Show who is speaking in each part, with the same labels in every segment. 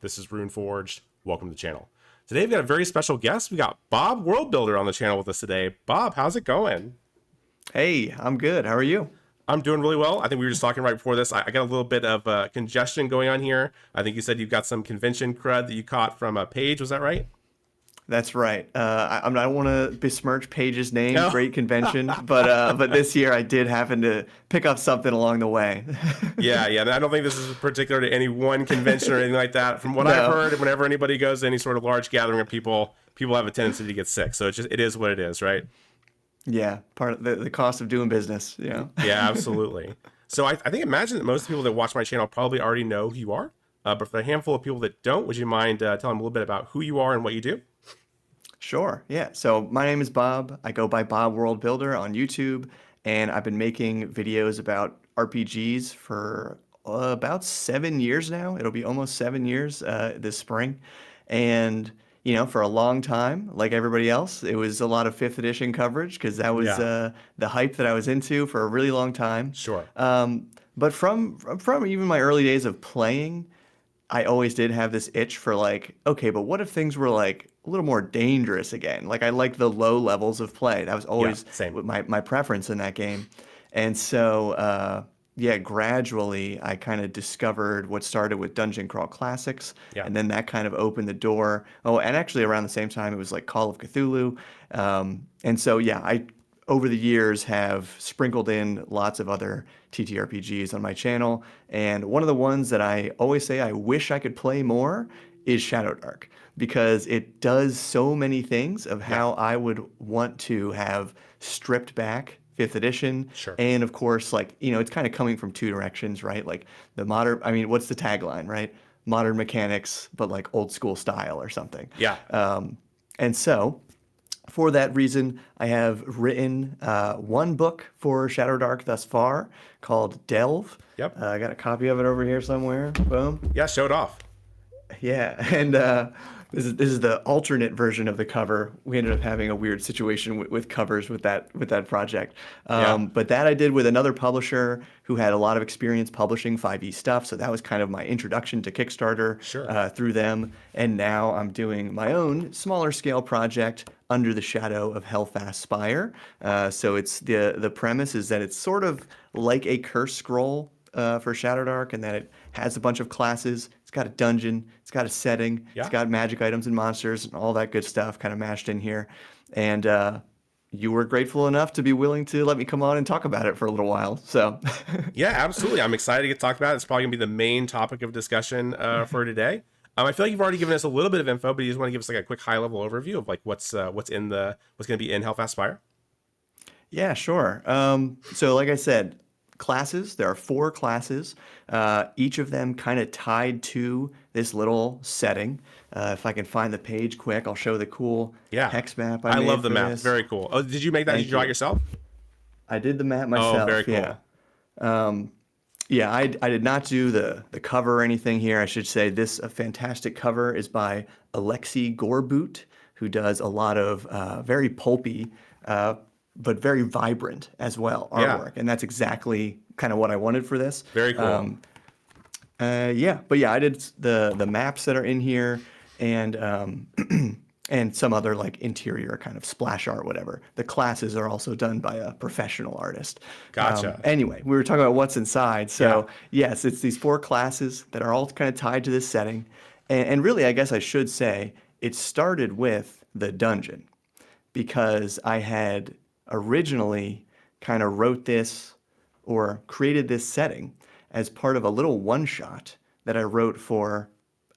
Speaker 1: This is Runeforged. Welcome to the channel. Today we've got a very special guest. We got Bob Worldbuilder on the channel with us today. Bob, how's it going?
Speaker 2: Hey, I'm good. How are you?
Speaker 1: I'm doing really well. I think we were just talking right before this. I got a little bit of congestion going on here. I think you said you've got some convention crud that you caught from a Page. Was that right?
Speaker 2: That's right. I don't want to besmirch Paige's name,
Speaker 1: No.
Speaker 2: great convention, but this year I did happen to pick up something along the way.
Speaker 1: Yeah. And I don't think this is particular to any one convention or anything like that. From what I've
Speaker 2: No.
Speaker 1: heard, whenever anybody goes to any sort of large gathering of people, people have a tendency to get sick. So it is what it is, right?
Speaker 2: Yeah, part of the cost of doing business.
Speaker 1: Yeah, absolutely. So I think imagine that most people that watch my channel probably already know who you are. But for a handful of people that don't, would you mind telling them a little bit about who you are and what you do?
Speaker 2: Sure. Yeah. So my name is Bob. I go by Bob World Builder on YouTube, and I've been making videos about RPGs for about 7 years now. It'll be almost 7 years this spring, and for a long time, like everybody else, it was a lot of fifth edition coverage because that was
Speaker 1: Yeah,
Speaker 2: the hype that I was into for a really long time.
Speaker 1: sure.
Speaker 2: But from even my early days of playing, I always did have this itch for like, okay, but what if things were like a little more dangerous again? Like I liked the low levels of play. That was
Speaker 1: Yeah,
Speaker 2: always
Speaker 1: same.
Speaker 2: my preference in that game. And so, yeah, gradually I kind of discovered what started with Dungeon Crawl Classics,
Speaker 1: Yeah,
Speaker 2: and then that kind of opened the door. Oh, and actually around the same time it was like Call of Cthulhu. And so, yeah, I over the years have sprinkled in lots of other TTRPGs on my channel. And one of the ones that I always say I wish I could play more is Shadowdark because it does so many things of
Speaker 1: yeah,
Speaker 2: how I would want to have stripped back fifth edition.
Speaker 1: sure.
Speaker 2: And of course, like, it's kind of coming from two directions, right? Like the modern, I mean, what's the tagline, right? Modern mechanics, but like old school style or something.
Speaker 1: Yeah,
Speaker 2: And so, for that reason, I have written one book for Shadowdark thus far called Delve.
Speaker 1: yep.
Speaker 2: I got a copy of it over here somewhere. Boom.
Speaker 1: Yeah, show it off.
Speaker 2: Yeah, and this is the alternate version of the cover. We ended up having a weird situation with covers with that project.
Speaker 1: Yeah,
Speaker 2: But that I did with another publisher who had a lot of experience publishing 5e stuff. So that was kind of my introduction to Kickstarter
Speaker 1: sure.
Speaker 2: through them. And now I'm doing my own smaller scale project under the shadow of Helfast Spire. So it's the premise is that it's sort of like a Cursed Scroll for Shadowdark, and that it has a bunch of classes. It's got a dungeon, it's got a setting, it's
Speaker 1: Yeah.
Speaker 2: got magic items and monsters and all that good stuff kind of mashed in here. And you were grateful enough to be willing to let me come on and talk about it for a little while. So,
Speaker 1: Yeah, absolutely. I'm excited to get talked about it. It's probably gonna be the main topic of discussion for today. I feel like you've already given us a little bit of info, but you just want to give us like a quick high level overview of like what's gonna be in Hellfast Spire.
Speaker 2: yeah, sure. So, like I said, classes, there are 4 classes, each of them kind of tied to this little setting. If I can find the page quick, I'll show the cool
Speaker 1: Yeah,
Speaker 2: hex map I
Speaker 1: I
Speaker 2: made
Speaker 1: love the
Speaker 2: for
Speaker 1: map.
Speaker 2: this.
Speaker 1: Very cool. Oh, did you make that? Did you
Speaker 2: Thank
Speaker 1: draw it
Speaker 2: you.
Speaker 1: yourself?
Speaker 2: I did the map
Speaker 1: Oh, very
Speaker 2: myself, yeah.
Speaker 1: cool.
Speaker 2: Yeah, I did not do the cover or anything here. I should say this a fantastic cover is by Alexei Gorboot, who does a lot of very pulpy, but very vibrant as well
Speaker 1: Yeah,
Speaker 2: artwork, and that's exactly kind of what I wanted for this.
Speaker 1: very cool.
Speaker 2: Yeah, but yeah, I did the maps that are in here, and and some other like interior kind of splash art, whatever. The classes are also done by a professional artist.
Speaker 1: Gotcha.
Speaker 2: Anyway, we were talking about what's inside.
Speaker 1: Yeah.
Speaker 2: So yes, it's these 4 classes that are all kind of tied to this setting, and really, I guess I should say it started with the dungeon because I had originally kind of wrote this or created this setting as part of a little one shot that I wrote for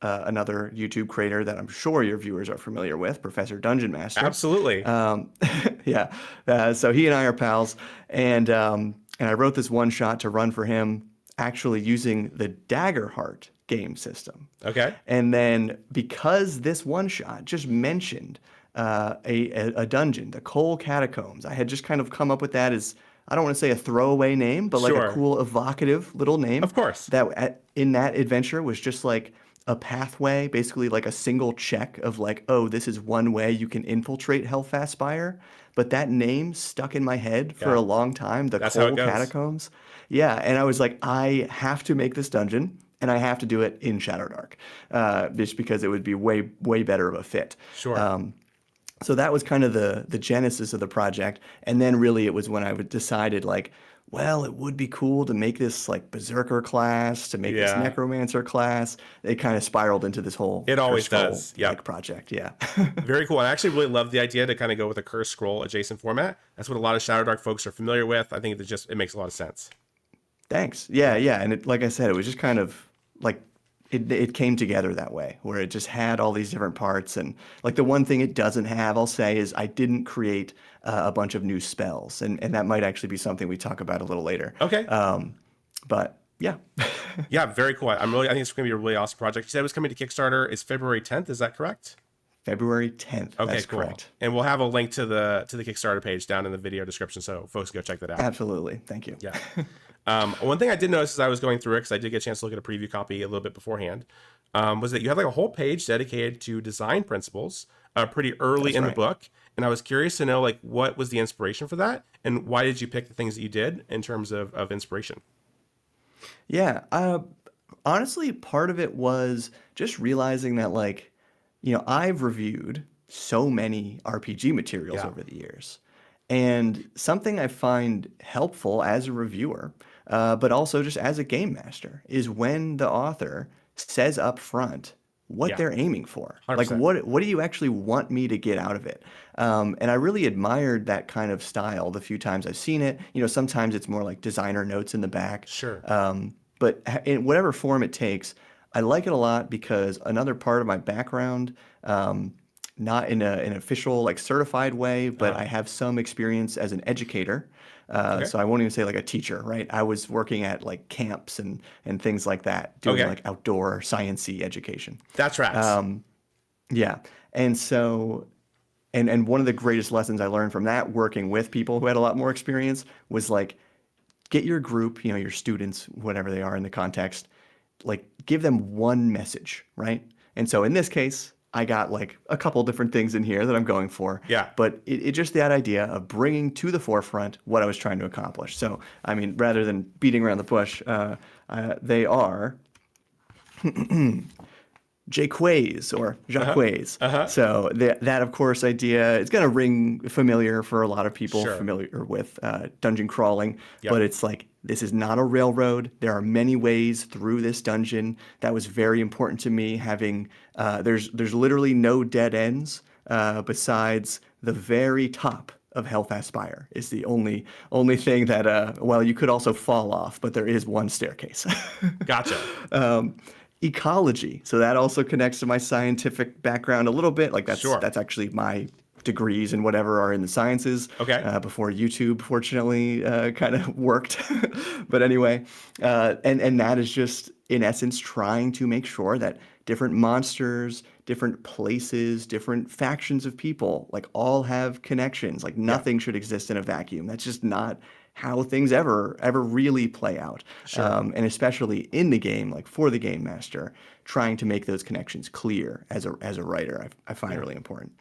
Speaker 2: another YouTube creator that I'm sure your viewers are familiar with, Professor Dungeon Master.
Speaker 1: Absolutely.
Speaker 2: Yeah, so he and I are pals, and I wrote this one shot to run for him, actually using the Daggerheart game system.
Speaker 1: Okay.
Speaker 2: And then because this one shot just mentioned a dungeon, the Coal Catacombs, I had just kind of come up with that as, I don't want to say a throwaway name, but like a
Speaker 1: Sure.
Speaker 2: cool, evocative little name
Speaker 1: Of course.
Speaker 2: that in that adventure was just like a pathway, basically like a single check of like, oh, this is one way you can infiltrate Helfast Spire. But that name stuck in my head for
Speaker 1: Yeah.
Speaker 2: a long time, the
Speaker 1: That's how it
Speaker 2: Coal
Speaker 1: goes.
Speaker 2: Catacombs. Yeah, and I was like, I have to make this dungeon. and I have to do it in Shadowdark, just because it would be way better of a fit.
Speaker 1: Sure.
Speaker 2: So that was kind of the genesis of the project. And then really it was when I decided like, well, it would be cool to make this like Berserker class, to make this
Speaker 1: Yeah.
Speaker 2: Necromancer class. It kind of spiraled into this whole
Speaker 1: It always
Speaker 2: Cursed Scroll
Speaker 1: does. Yeah.
Speaker 2: like project. Yeah.
Speaker 1: Very cool. I actually really love the idea to kind of go with a Cursed Scroll adjacent format. That's what a lot of Shadowdark folks are familiar with. I think it makes a lot of sense.
Speaker 2: Thanks. Yeah, yeah. And like I said, it was just kind of like it came together that way, where it just had all these different parts. And like the one thing it doesn't have, I'll say, is I didn't create a bunch of new spells. And that might actually be something we talk about a little later.
Speaker 1: Okay.
Speaker 2: But yeah.
Speaker 1: Yeah, very cool. I think it's going to be a really awesome project. You said it was coming to Kickstarter. It's February 10th. Is that correct?
Speaker 2: February 10th.
Speaker 1: Okay,
Speaker 2: That's
Speaker 1: cool.
Speaker 2: correct.
Speaker 1: And we'll have a link to the Kickstarter page down in the video description, so folks go check that out.
Speaker 2: Absolutely. Thank you.
Speaker 1: Yeah. One thing I did notice as I was going through it, because I did get a chance to look at a preview copy a little bit beforehand, was that you have like a whole page dedicated to design principles pretty early in the book. And I was curious to know like what was the inspiration for that, and why did you pick the things that you did in terms of inspiration?
Speaker 2: Yeah. Honestly, part of it was just realizing that like, I've reviewed so many RPG materials over the years. And something I find helpful as a reviewer, but also just as a game master, is when the author says up front what they're aiming for.
Speaker 1: 100%.
Speaker 2: Like, what do you actually want me to get out of it? And I really admired that kind of style the few times I've seen it. Sometimes it's more like designer notes in the back.
Speaker 1: Sure.
Speaker 2: But in whatever form it takes, I like it a lot because another part of my background, not in an official like certified way, but I have some experience as an educator. So I won't even say like a teacher, right? I was working at like camps and things like that, doing like outdoor science-y education.
Speaker 1: That tracks.
Speaker 2: Yeah. And so, and one of the greatest lessons I learned from that, working with people who had a lot more experience, was like, get your group, your students, whatever they are in the context, like give them one message, right? And so in this case, I got like a couple different things in here that I'm going for.
Speaker 1: Yeah.
Speaker 2: But it just that idea of bringing to the forefront what I was trying to accomplish. So, I mean, rather than beating around the bush, they are Jaquays or Jacquays. So that, of course, idea, it's going to ring familiar for a lot of people familiar with dungeon crawling. But it's like, this is not a railroad. There are many ways through this dungeon. That was very important to me, having, there's literally no dead ends besides the very top of Helfast Spire is the only thing that, well, you could also fall off, but there is one staircase.
Speaker 1: Gotcha.
Speaker 2: Ecology. So that also connects to my scientific background a little bit. Like that's actually my degrees and whatever are in the sciences. Before YouTube, fortunately, kind of worked. But anyway, and that is just in essence trying to make sure that different monsters, different places, different factions of people, like all have connections. Like nothing should exist in a vacuum. That's just not how things ever really play out. And especially in the game, like for the game master, trying to make those connections clear as a writer, I find really important.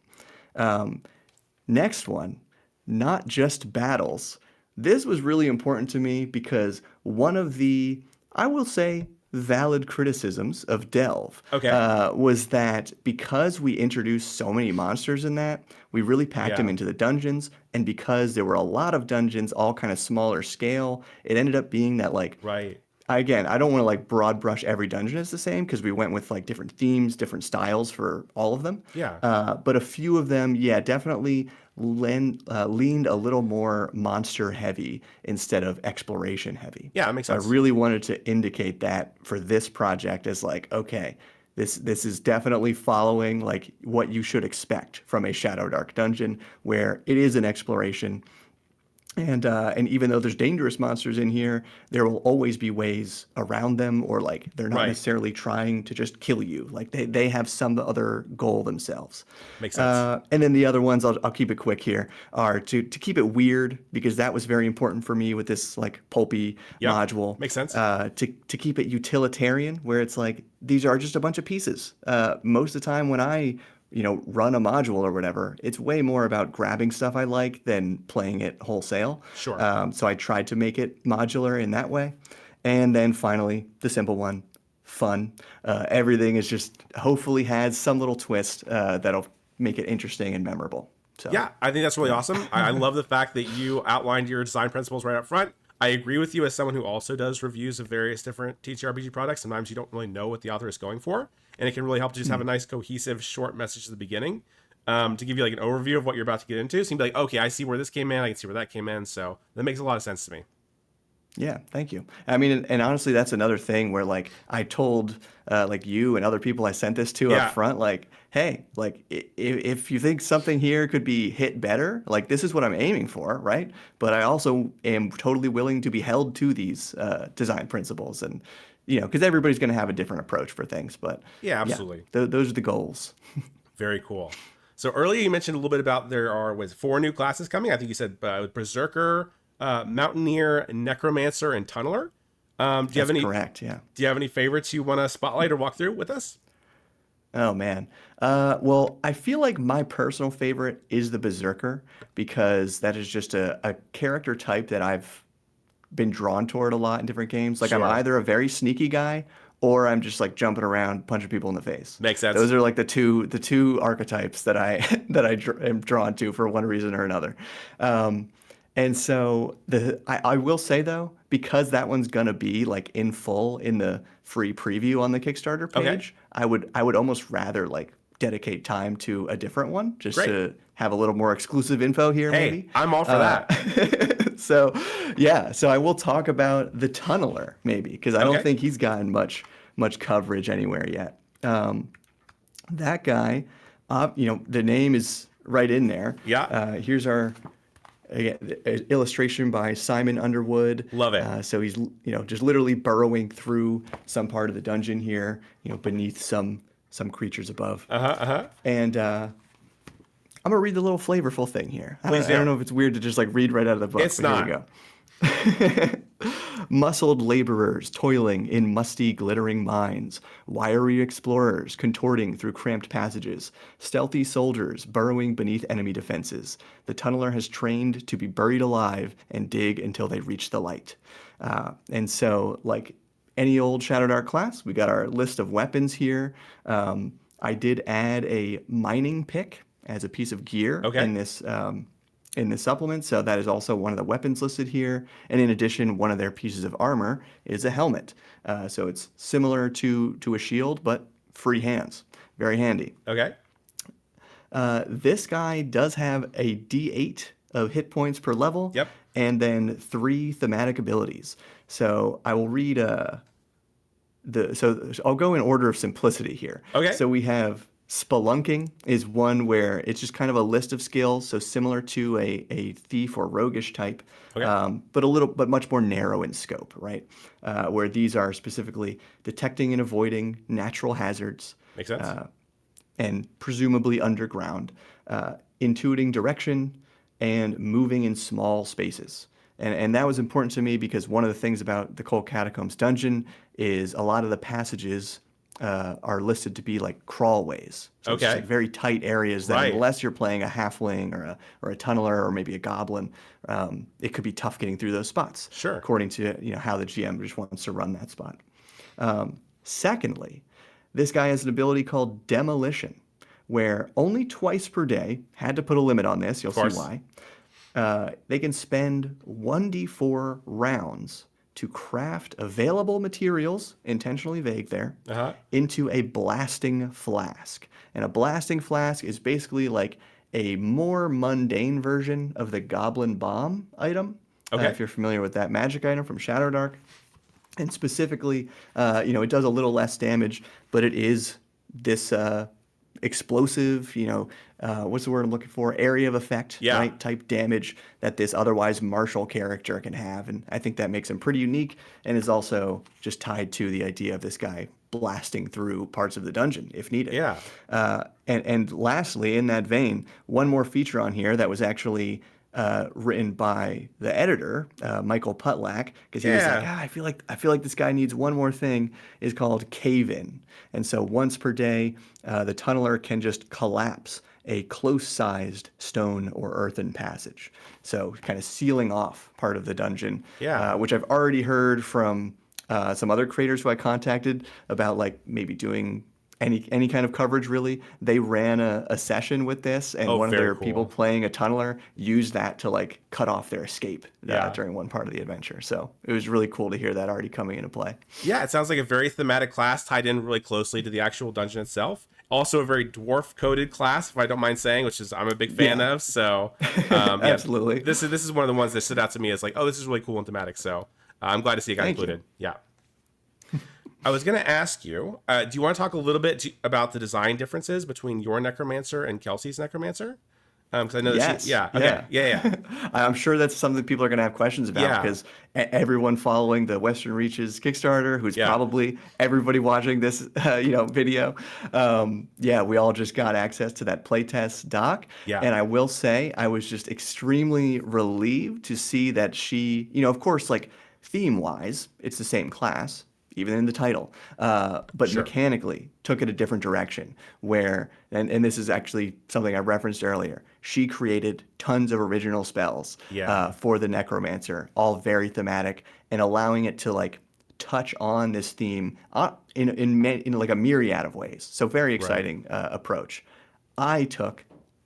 Speaker 2: Next one, not just battles. This was really important to me because one of the, I will say, valid criticisms of Delve was that because we introduced so many monsters in that, we really packed them into the dungeons, and because there were a lot of dungeons, all kind of smaller scale, it ended up being that like, again, I don't want to like broad brush every dungeon as the same because we went with like different themes, different styles for all of them. But a few of them, definitely leaned a little more monster heavy instead of exploration heavy.
Speaker 1: Yeah, that makes sense.
Speaker 2: I really wanted to indicate that for this project as like, okay, this is definitely following like what you should expect from a Shadowdark dungeon, where it is an exploration. And even though there's dangerous monsters in here, there will always be ways around them, or like they're not necessarily trying to just kill you. Like they have some other goal themselves.
Speaker 1: Makes sense.
Speaker 2: And then the other ones, I'll keep it quick here, are to keep it weird, because that was very important for me with this like pulpy module.
Speaker 1: Makes sense.
Speaker 2: To keep it utilitarian, where it's like these are just a bunch of pieces. Most of the time when I run a module or whatever, it's way more about grabbing stuff I like than playing it wholesale. So I tried to make it modular in that way. And then finally, the simple one, fun. Everything is just hopefully has some little twist that'll make it interesting and memorable. So
Speaker 1: Yeah, I think that's really awesome. I love the fact that you outlined your design principles right up front. I agree with you as someone who also does reviews of various different TTRPG products. Sometimes you don't really know what the author is going for, and it can really help to just have a nice, cohesive, short message at the beginning to give you like an overview of what you're about to get into. So you can be like, okay, I see where this came in. I can see where that came in. So that makes a lot of sense to me.
Speaker 2: yeah, thank you. I mean, and honestly, that's another thing where like I told like you and other people I sent this to up
Speaker 1: Yeah,
Speaker 2: front, like, hey, like if you think something here could be hit better, like this is what I'm aiming for, right? But I also am totally willing to be held to these design principles, and because everybody's going to have a different approach for things. But
Speaker 1: yeah,
Speaker 2: yeah,
Speaker 1: absolutely.
Speaker 2: those are the goals.
Speaker 1: Very cool. So earlier you mentioned a little bit about there are was 4 new classes coming. I think you said Berserker, Mountaineer, Necromancer, and Tunneler. Do you have
Speaker 2: That's
Speaker 1: any?
Speaker 2: correct. Yeah.
Speaker 1: Do you have any favorites you want to spotlight or walk through with us?
Speaker 2: Oh man. Well, I feel like my personal favorite is the Berserker because that is just a character type that I've been drawn toward a lot in different games. Like I'm
Speaker 1: Sure,
Speaker 2: either a very sneaky guy or I'm just like jumping around, punching people in the face.
Speaker 1: makes sense.
Speaker 2: Those are like the two archetypes that I am drawn to for one reason or another. Um, and so I will say though, because that one's gonna be like in full in the free preview on the Kickstarter
Speaker 1: Okay,
Speaker 2: page, I would almost rather like dedicate time to a different one just
Speaker 1: great.
Speaker 2: to have a little more exclusive info here
Speaker 1: Hey,
Speaker 2: maybe.
Speaker 1: I'm all for that.
Speaker 2: So yeah, so I will talk about the Tunneler maybe because I don't
Speaker 1: Okay.
Speaker 2: think he's gotten much coverage anywhere yet. That guy, the name is right in there.
Speaker 1: Yeah,
Speaker 2: Here's our again, illustration by Simon Underwood.
Speaker 1: love it.
Speaker 2: So he's just literally burrowing through some part of the dungeon here, beneath some creatures above.
Speaker 1: Uh huh. Uh huh.
Speaker 2: And I'm gonna read the little flavorful thing here.
Speaker 1: Please
Speaker 2: I don't
Speaker 1: do.
Speaker 2: know if it's weird to just like read right out of the book,
Speaker 1: It's
Speaker 2: but here we
Speaker 1: not.
Speaker 2: go. Muscled laborers toiling in musty, glittering mines, wiry explorers contorting through cramped passages, stealthy soldiers burrowing beneath enemy defenses. The tunneler has trained to be buried alive and dig until they reach the light. And so, like any old Shadowdark class, we got our list of weapons here. I did add a mining pick as a piece of gear
Speaker 1: Okay.
Speaker 2: in this supplement, so that is also one of the weapons listed here. And in addition, one of their pieces of armor is a helmet. So it's similar to a shield, but free hands. Very handy.
Speaker 1: Okay.
Speaker 2: This guy does have a D8 of hit points per level,
Speaker 1: Yep.
Speaker 2: and then 3 thematic abilities. So I will read so I'll go in order of simplicity here.
Speaker 1: Okay.
Speaker 2: So we have Spelunking is one where it's just kind of a list of skills, so similar to a thief or roguish type,
Speaker 1: Okay.
Speaker 2: but much more narrow in scope, right? Where these are specifically detecting and avoiding natural hazards,
Speaker 1: Makes sense.
Speaker 2: and presumably underground, intuiting direction, and moving in small spaces. And that was important to me because one of the things about the Cold Catacombs dungeon is a lot of the passages are listed to be like crawlways. So it's just
Speaker 1: Okay.
Speaker 2: like very tight areas that
Speaker 1: Right.
Speaker 2: unless you're playing a halfling or a tunneler or maybe a goblin, it could be tough getting through those spots.
Speaker 1: Sure.
Speaker 2: According to how the GM just wants to run that spot. Secondly, this guy has an ability called Demolition, where only twice per day, had to put a limit on this, you'll
Speaker 1: Of
Speaker 2: see
Speaker 1: course.
Speaker 2: why, they can spend 1d4 rounds to craft available materials, intentionally vague there,
Speaker 1: Uh huh.
Speaker 2: into a blasting flask. And a blasting flask is basically like a more mundane version of the Goblin Bomb item,
Speaker 1: Okay.
Speaker 2: if you're familiar with that magic item from Shadowdark. And specifically, it does a little less damage, but it is this explosive, what's the word I'm looking for? Area of effect,
Speaker 1: Yeah.
Speaker 2: right? Type damage that this otherwise martial character can have. And I think that makes him pretty unique and is also just tied to the idea of this guy blasting through parts of the dungeon if needed.
Speaker 1: Yeah.
Speaker 2: And lastly, in that vein, one more feature on here that was actually written by the editor, Michael Putlak, because he was like,
Speaker 1: Yeah.
Speaker 2: I feel like this guy needs one more thing. Is called Cave In, and so once per day, the tunneler can just collapse a close-sized stone or earthen passage, so kind of sealing off part of the dungeon.
Speaker 1: Yeah.
Speaker 2: Which I've already heard from some other creators who I contacted about like maybe doing any kind of coverage really. They ran a session with this, and
Speaker 1: Oh,
Speaker 2: one of
Speaker 1: very
Speaker 2: their people
Speaker 1: cool.
Speaker 2: playing a tunneler used that to like cut off their escape
Speaker 1: Yeah.
Speaker 2: during one part of the adventure. So it was really cool to hear that already coming into play.
Speaker 1: Yeah, it sounds like a very thematic class tied in really closely to the actual dungeon itself. Also a very dwarf coded class, if I don't mind saying, which is I'm a big fan
Speaker 2: Yeah,
Speaker 1: of. So yeah,
Speaker 2: absolutely.
Speaker 1: this is one of the ones that stood out to me as like, oh, this is really cool and thematic. So I'm glad to see it got
Speaker 2: Thank you.
Speaker 1: included. Yeah. I was going to ask you, do you want to talk a little bit about the design differences between your Necromancer and Kelsey's Necromancer? Because I know that
Speaker 2: Yes,
Speaker 1: yeah, okay,
Speaker 2: yeah.
Speaker 1: yeah,
Speaker 2: I'm sure that's something people are going to have questions about
Speaker 1: yeah,
Speaker 2: because everyone following the Western Reaches Kickstarter, who's
Speaker 1: yeah,
Speaker 2: probably everybody watching this, video, yeah, we all just got access to that playtest doc,
Speaker 1: yeah,
Speaker 2: and I will say I was just extremely relieved to see that she, of course, like theme-wise, it's the same class, even in the title, but
Speaker 1: sure,
Speaker 2: mechanically took it a different direction where, and this is actually something I referenced earlier, she created tons of original spells
Speaker 1: yeah,
Speaker 2: for the Necromancer, all very thematic, and allowing it to like touch on this theme in like a myriad of ways. So very
Speaker 1: right,
Speaker 2: exciting approach. I took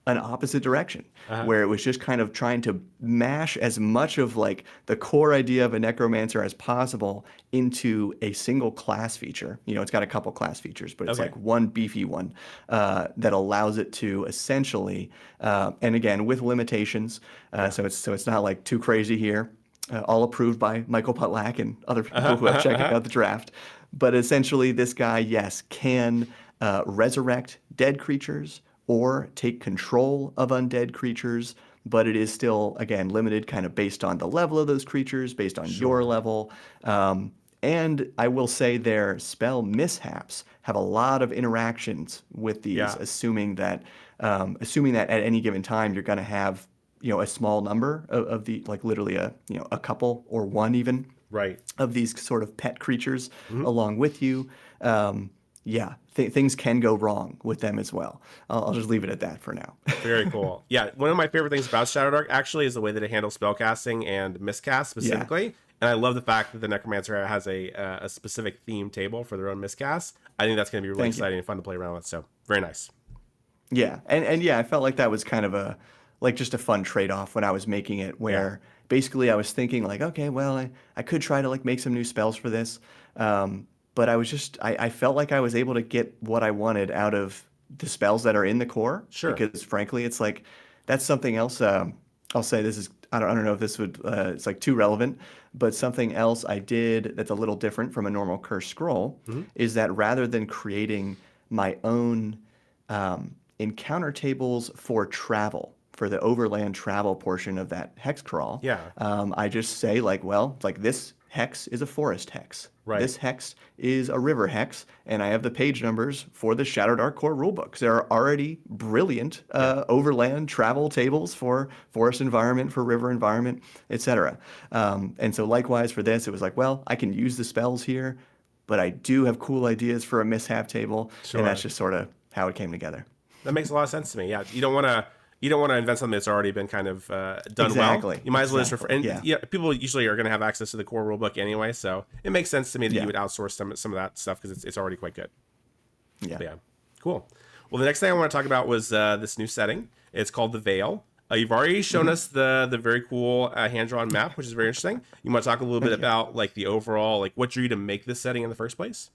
Speaker 2: an opposite direction
Speaker 1: uh-huh,
Speaker 2: where it was just kind of trying to mash as much of like the core idea of a necromancer as possible into a single class feature. It's got a couple class features, but it's
Speaker 1: okay,
Speaker 2: like one beefy one that allows it to essentially, and again with limitations.
Speaker 1: yeah,
Speaker 2: So it's not like too crazy here. All approved by Michael Putlack and other people
Speaker 1: uh-huh,
Speaker 2: who have
Speaker 1: uh-huh,
Speaker 2: checked
Speaker 1: uh-huh,
Speaker 2: out the draft. But essentially, this guy, yes, can resurrect dead creatures or take control of undead creatures, but it is still, again, limited kind of based on the level of those creatures, based on your
Speaker 1: sure,
Speaker 2: level. And I will say their spell mishaps have a lot of interactions with these,
Speaker 1: yeah,
Speaker 2: assuming that at any given time you're going to have a small number of the like literally a couple or one even
Speaker 1: right.
Speaker 2: of these sort of pet creatures
Speaker 1: Mhm.
Speaker 2: along with you. Yeah, things can go wrong with them as well. I'll just leave it at that for now.
Speaker 1: Very cool. Yeah, one of my favorite things about Shadowdark actually is the way that it handles spellcasting and miscast
Speaker 2: Yeah,
Speaker 1: specifically. And I love the fact that the Necromancer has a specific theme table for their own miscast. I think that's going to be really
Speaker 2: thank you.
Speaker 1: exciting and fun to play around with. So very nice.
Speaker 2: Yeah, and yeah, I felt like that was kind of like just a fun trade-off when I was making it,
Speaker 1: Yeah.
Speaker 2: where basically I was thinking like, okay, well, I could try to like make some new spells for this, but I felt like I was able to get what I wanted out of the spells that are in the core
Speaker 1: Sure.
Speaker 2: because frankly, it's like that's something else. I'll say this is I don't know if this would it's like too relevant, but something else I did that's a little different from a normal Cursed Scroll
Speaker 1: Hmm.
Speaker 2: is that rather than creating my own encounter tables for travel, for the overland travel portion of that hex crawl.
Speaker 1: Yeah.
Speaker 2: I just say like, well, it's like this hex is a forest hex.
Speaker 1: Right.
Speaker 2: This hex is a river hex, and I have the page numbers for the Shadowdark core rulebooks. There are already brilliant
Speaker 1: Yeah.
Speaker 2: overland travel tables for forest environment, for river environment, etc. And so likewise for this, it was like, well, I can use the spells here, but I do have cool ideas for a mishap table, and that's
Speaker 1: Sure.
Speaker 2: just sort of how it came together.
Speaker 1: That makes a lot of sense to me. Yeah. You don't want to invent something that's already been kind of done well.
Speaker 2: Exactly.
Speaker 1: You might as well just refer.
Speaker 2: Exactly.
Speaker 1: And
Speaker 2: Yeah.
Speaker 1: yeah, people usually are going to have access to the core rulebook anyway, so it makes sense to me that you
Speaker 2: Yeah.
Speaker 1: would outsource some of that stuff because it's already quite good.
Speaker 2: Yeah.
Speaker 1: But yeah, cool. Well, the next thing I want to talk about was this new setting. It's called the Vale. You've already shown us the very cool hand drawn map, which is very interesting. You want to talk a little bit
Speaker 2: Thank you.
Speaker 1: about like the overall like what drew you to make this setting in the first place?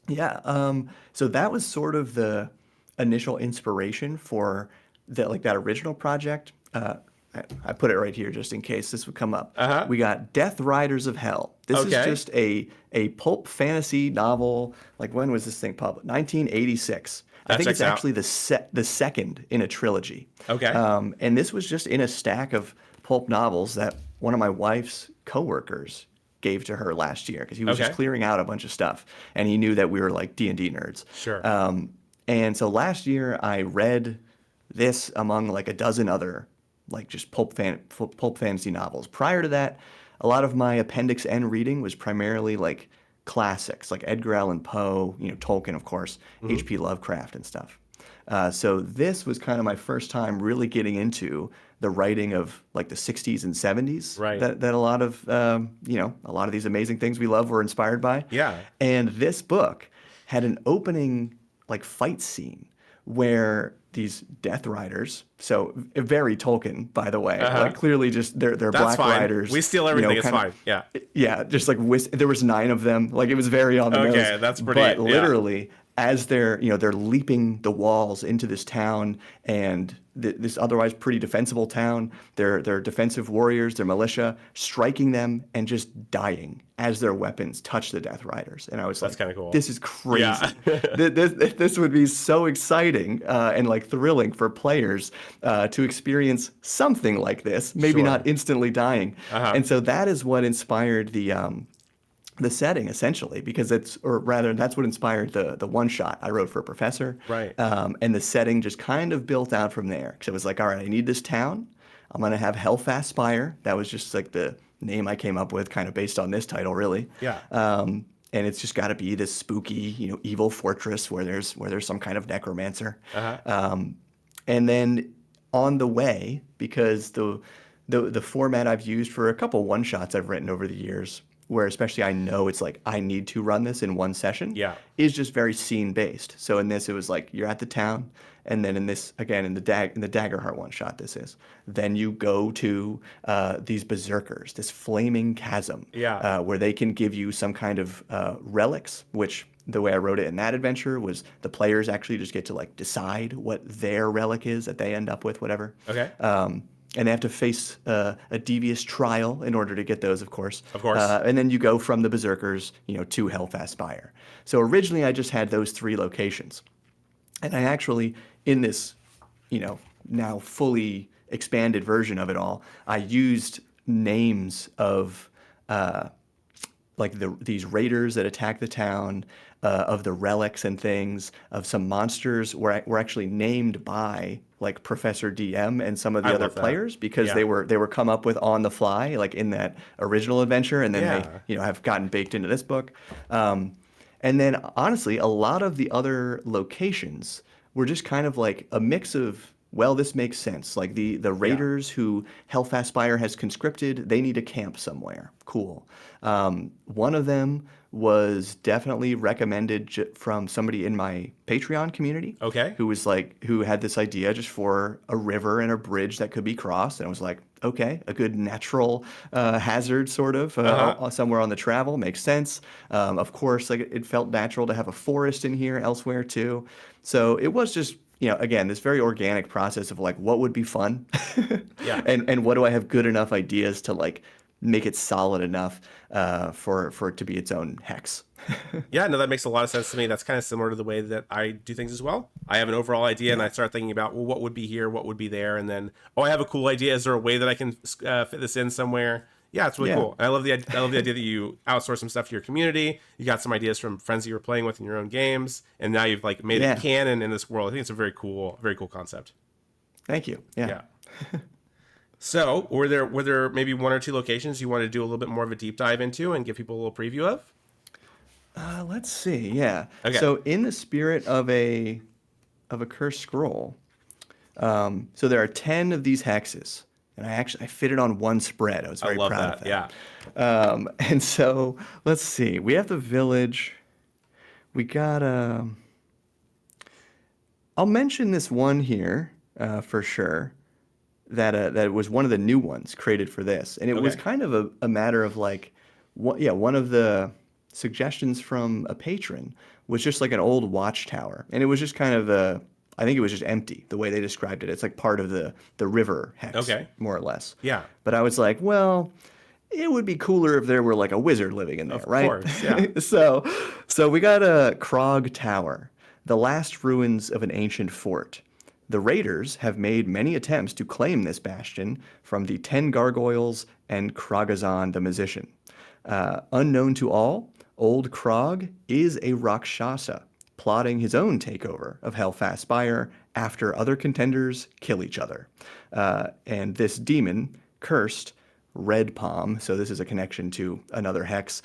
Speaker 2: Yeah. So that was sort of the initial inspiration for that original project. I put it right here just in case this would come up.
Speaker 1: Uh huh.
Speaker 2: We got Death Riders of Hell. This is
Speaker 1: Okay,
Speaker 2: just a pulp fantasy novel. Like when was this thing published? 1986. I
Speaker 1: that
Speaker 2: think it's
Speaker 1: checks out.
Speaker 2: actually the second in a trilogy.
Speaker 1: Okay.
Speaker 2: And this was just in a stack of pulp novels that one of my wife's coworkers gave to her last year because he was just
Speaker 1: Okay.
Speaker 2: clearing out a bunch of stuff and he knew that we were like D&D nerds.
Speaker 1: Sure.
Speaker 2: And so last year I read this among like a dozen other like just pulp fantasy novels. Prior to that, a lot of my Appendix N reading was primarily like classics like Edgar Allan Poe, Tolkien of course,
Speaker 1: Hmm.
Speaker 2: H.P. Lovecraft and stuff. So this was kind of my first time really getting into the writing of like the 60s and 70s
Speaker 1: Right.
Speaker 2: that a lot of a lot of these amazing things we love were inspired by.
Speaker 1: Yeah.
Speaker 2: And this book had an opening like fight scene where these Death Riders, so very Tolkien, by the way, like clearly just they're
Speaker 1: That's
Speaker 2: Black
Speaker 1: fine.
Speaker 2: Riders.
Speaker 1: We steal everything. It's fine. Yeah.
Speaker 2: Yeah, just like there was 9 of them. Like it was very on the nose.
Speaker 1: Okay, that's pretty.
Speaker 2: But
Speaker 1: yeah.
Speaker 2: literally, as they're leaping the walls into this town and this otherwise pretty defensible town, they're defensive warriors, they're militia, striking them and just dying as their weapons touch the Death Riders. And I was
Speaker 1: That's kind of cool.
Speaker 2: This is crazy.
Speaker 1: Yeah.
Speaker 2: This would be so exciting and like thrilling for players to experience something like this. Maybe
Speaker 1: Sure.
Speaker 2: not instantly dying. And so that is what inspired the setting essentially, because that's what inspired the one shot I wrote for Professor.
Speaker 1: Right.
Speaker 2: And the setting just kind of built out from there. Because it was like, all right, I need this town. I'm gonna have Helfast Spire. That was just like the name I came up with, kind of based on this title, really.
Speaker 1: Yeah.
Speaker 2: And it's just got to be this spooky, evil fortress where there's some kind of necromancer. And then on the way, because the format I've used for a couple one shots I've written over the years, where especially I know it's like I need to run this in one session, is just very scene based. So in this, it was like you're at the town, and then in this again in the Daggerheart one shot, then you go to these berserkers, this flaming chasm, where they can give you some kind of relics, which the way I wrote it in that adventure was the players actually just get to like decide what their relic is that they end up with, whatever.
Speaker 1: Okay.
Speaker 2: And they have to face a devious trial in order to get those, of course.
Speaker 1: Of course.
Speaker 2: And then you go from the Berserkers, to Helfast Spire. So originally I just had those 3 locations. And I actually, in this, now fully expanded version of it all, I used names of like these raiders that attack the town, of the relics and things, of some monsters were actually named by like Professor DM and some of the other players, because they were come up with on the fly, like in that original adventure, and then they have gotten baked into this book. And then honestly, a lot of the other locations were just kind of like a mix of, well, this makes sense. Like the raiders who Helfast Spire has conscripted, they need a camp somewhere. Cool. One of them was definitely recommended from somebody in my Patreon community.
Speaker 1: Okay.
Speaker 2: Who had this idea just for a river and a bridge that could be crossed. And I was like, okay, a good natural hazard sort of somewhere on the travel makes sense. Of course, like it felt natural to have a forest in here elsewhere too. So it was just, again, this very organic process of like, what would be fun? And what do I have good enough ideas to like make it solid enough for it to be its own hex.
Speaker 1: Yeah, no, that makes a lot of sense to me. That's kind of similar to the way that I do things as well. I have an overall idea and I start thinking about, well, what would be here, what would be there, and then, I have a cool idea. Is there a way that I can fit this in somewhere? Yeah, it's really cool. And I love the idea that you outsource some stuff to your community. You got some ideas from friends that you were playing with in your own games, and now you've like made it canon in this world. I think it's a very cool concept.
Speaker 2: Thank you. Yeah.
Speaker 1: So, were there maybe 1 or 2 locations you wanted to do a little bit more of a deep dive into and give people a little preview of?
Speaker 2: Let's see. Yeah.
Speaker 1: Okay.
Speaker 2: So, in the spirit of a cursed scroll, so there are 10 of these hexes, and I fit it on one spread. I was very proud of that.
Speaker 1: Yeah.
Speaker 2: And so let's see. We have the village. We got I'll mention this one here for sure. That was one of the new ones created for this. And it was kind of a matter of like, one of the suggestions from a patron was just like an old watchtower. And it was just kind of I think it was just empty, the way they described it. It's like part of the river hex, more or less.
Speaker 1: Yeah.
Speaker 2: But I was like, well, it would be cooler if there were like a wizard living in there, right?
Speaker 1: Of course, yeah.
Speaker 2: So we got a Krog Tower, the last ruins of an ancient fort. The raiders have made many attempts to claim this bastion from the 10 gargoyles and Krogazan the musician. Unknown to all, Old Krog is a Rakshasa, plotting his own takeover of Helfast Spire after other contenders kill each other. And this demon, cursed Red Palm, so this is a connection to another hex,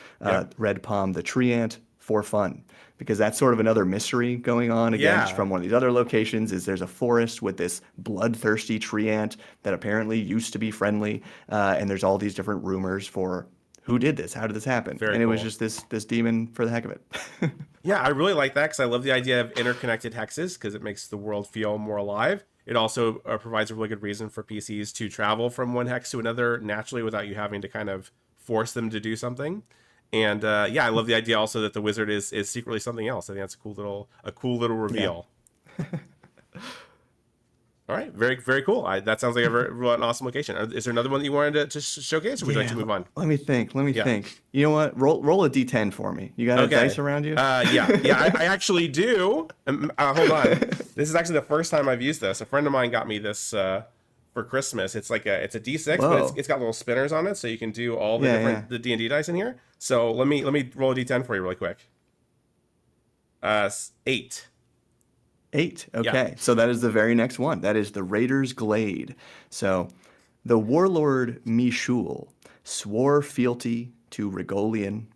Speaker 2: Red Palm the tree ant, for fun, because that's sort of another mystery going on again
Speaker 1: Yeah.
Speaker 2: from one of these other locations. Is there's a forest with this bloodthirsty tree ant that apparently used to be friendly, and there's all these different rumors for who did this, how did this happen,
Speaker 1: Very
Speaker 2: and it was
Speaker 1: cool.
Speaker 2: just this demon for the heck of it.
Speaker 1: Yeah, I really like that because I love the idea of interconnected hexes because it makes the world feel more alive. It also provides a really good reason for PCs to travel from one hex to another naturally without you having to kind of force them to do something. And yeah, I love the idea also that the wizard is secretly something else. I think that's a cool little reveal.
Speaker 2: Yeah.
Speaker 1: All right, very cool. That sounds like an awesome location. Is there another one that you wanted to showcase, or would you like to move on?
Speaker 2: Let me think.
Speaker 1: Yeah.
Speaker 2: You know what? Roll a d10 for me. You got a dice around you?
Speaker 1: Yeah. I actually do. Hold on. This is actually the first time I've used this. A friend of mine got me this for Christmas. It's like it's a D6,
Speaker 2: Whoa.
Speaker 1: but it's got little spinners on it, so you can do all the different the D&D dice in here. So let me roll a D10 for you really quick. 8.
Speaker 2: 8. Okay.
Speaker 1: Yeah.
Speaker 2: So that is the very next one. That is the Raider's Glade. So the warlord Mishul swore fealty to Regolian.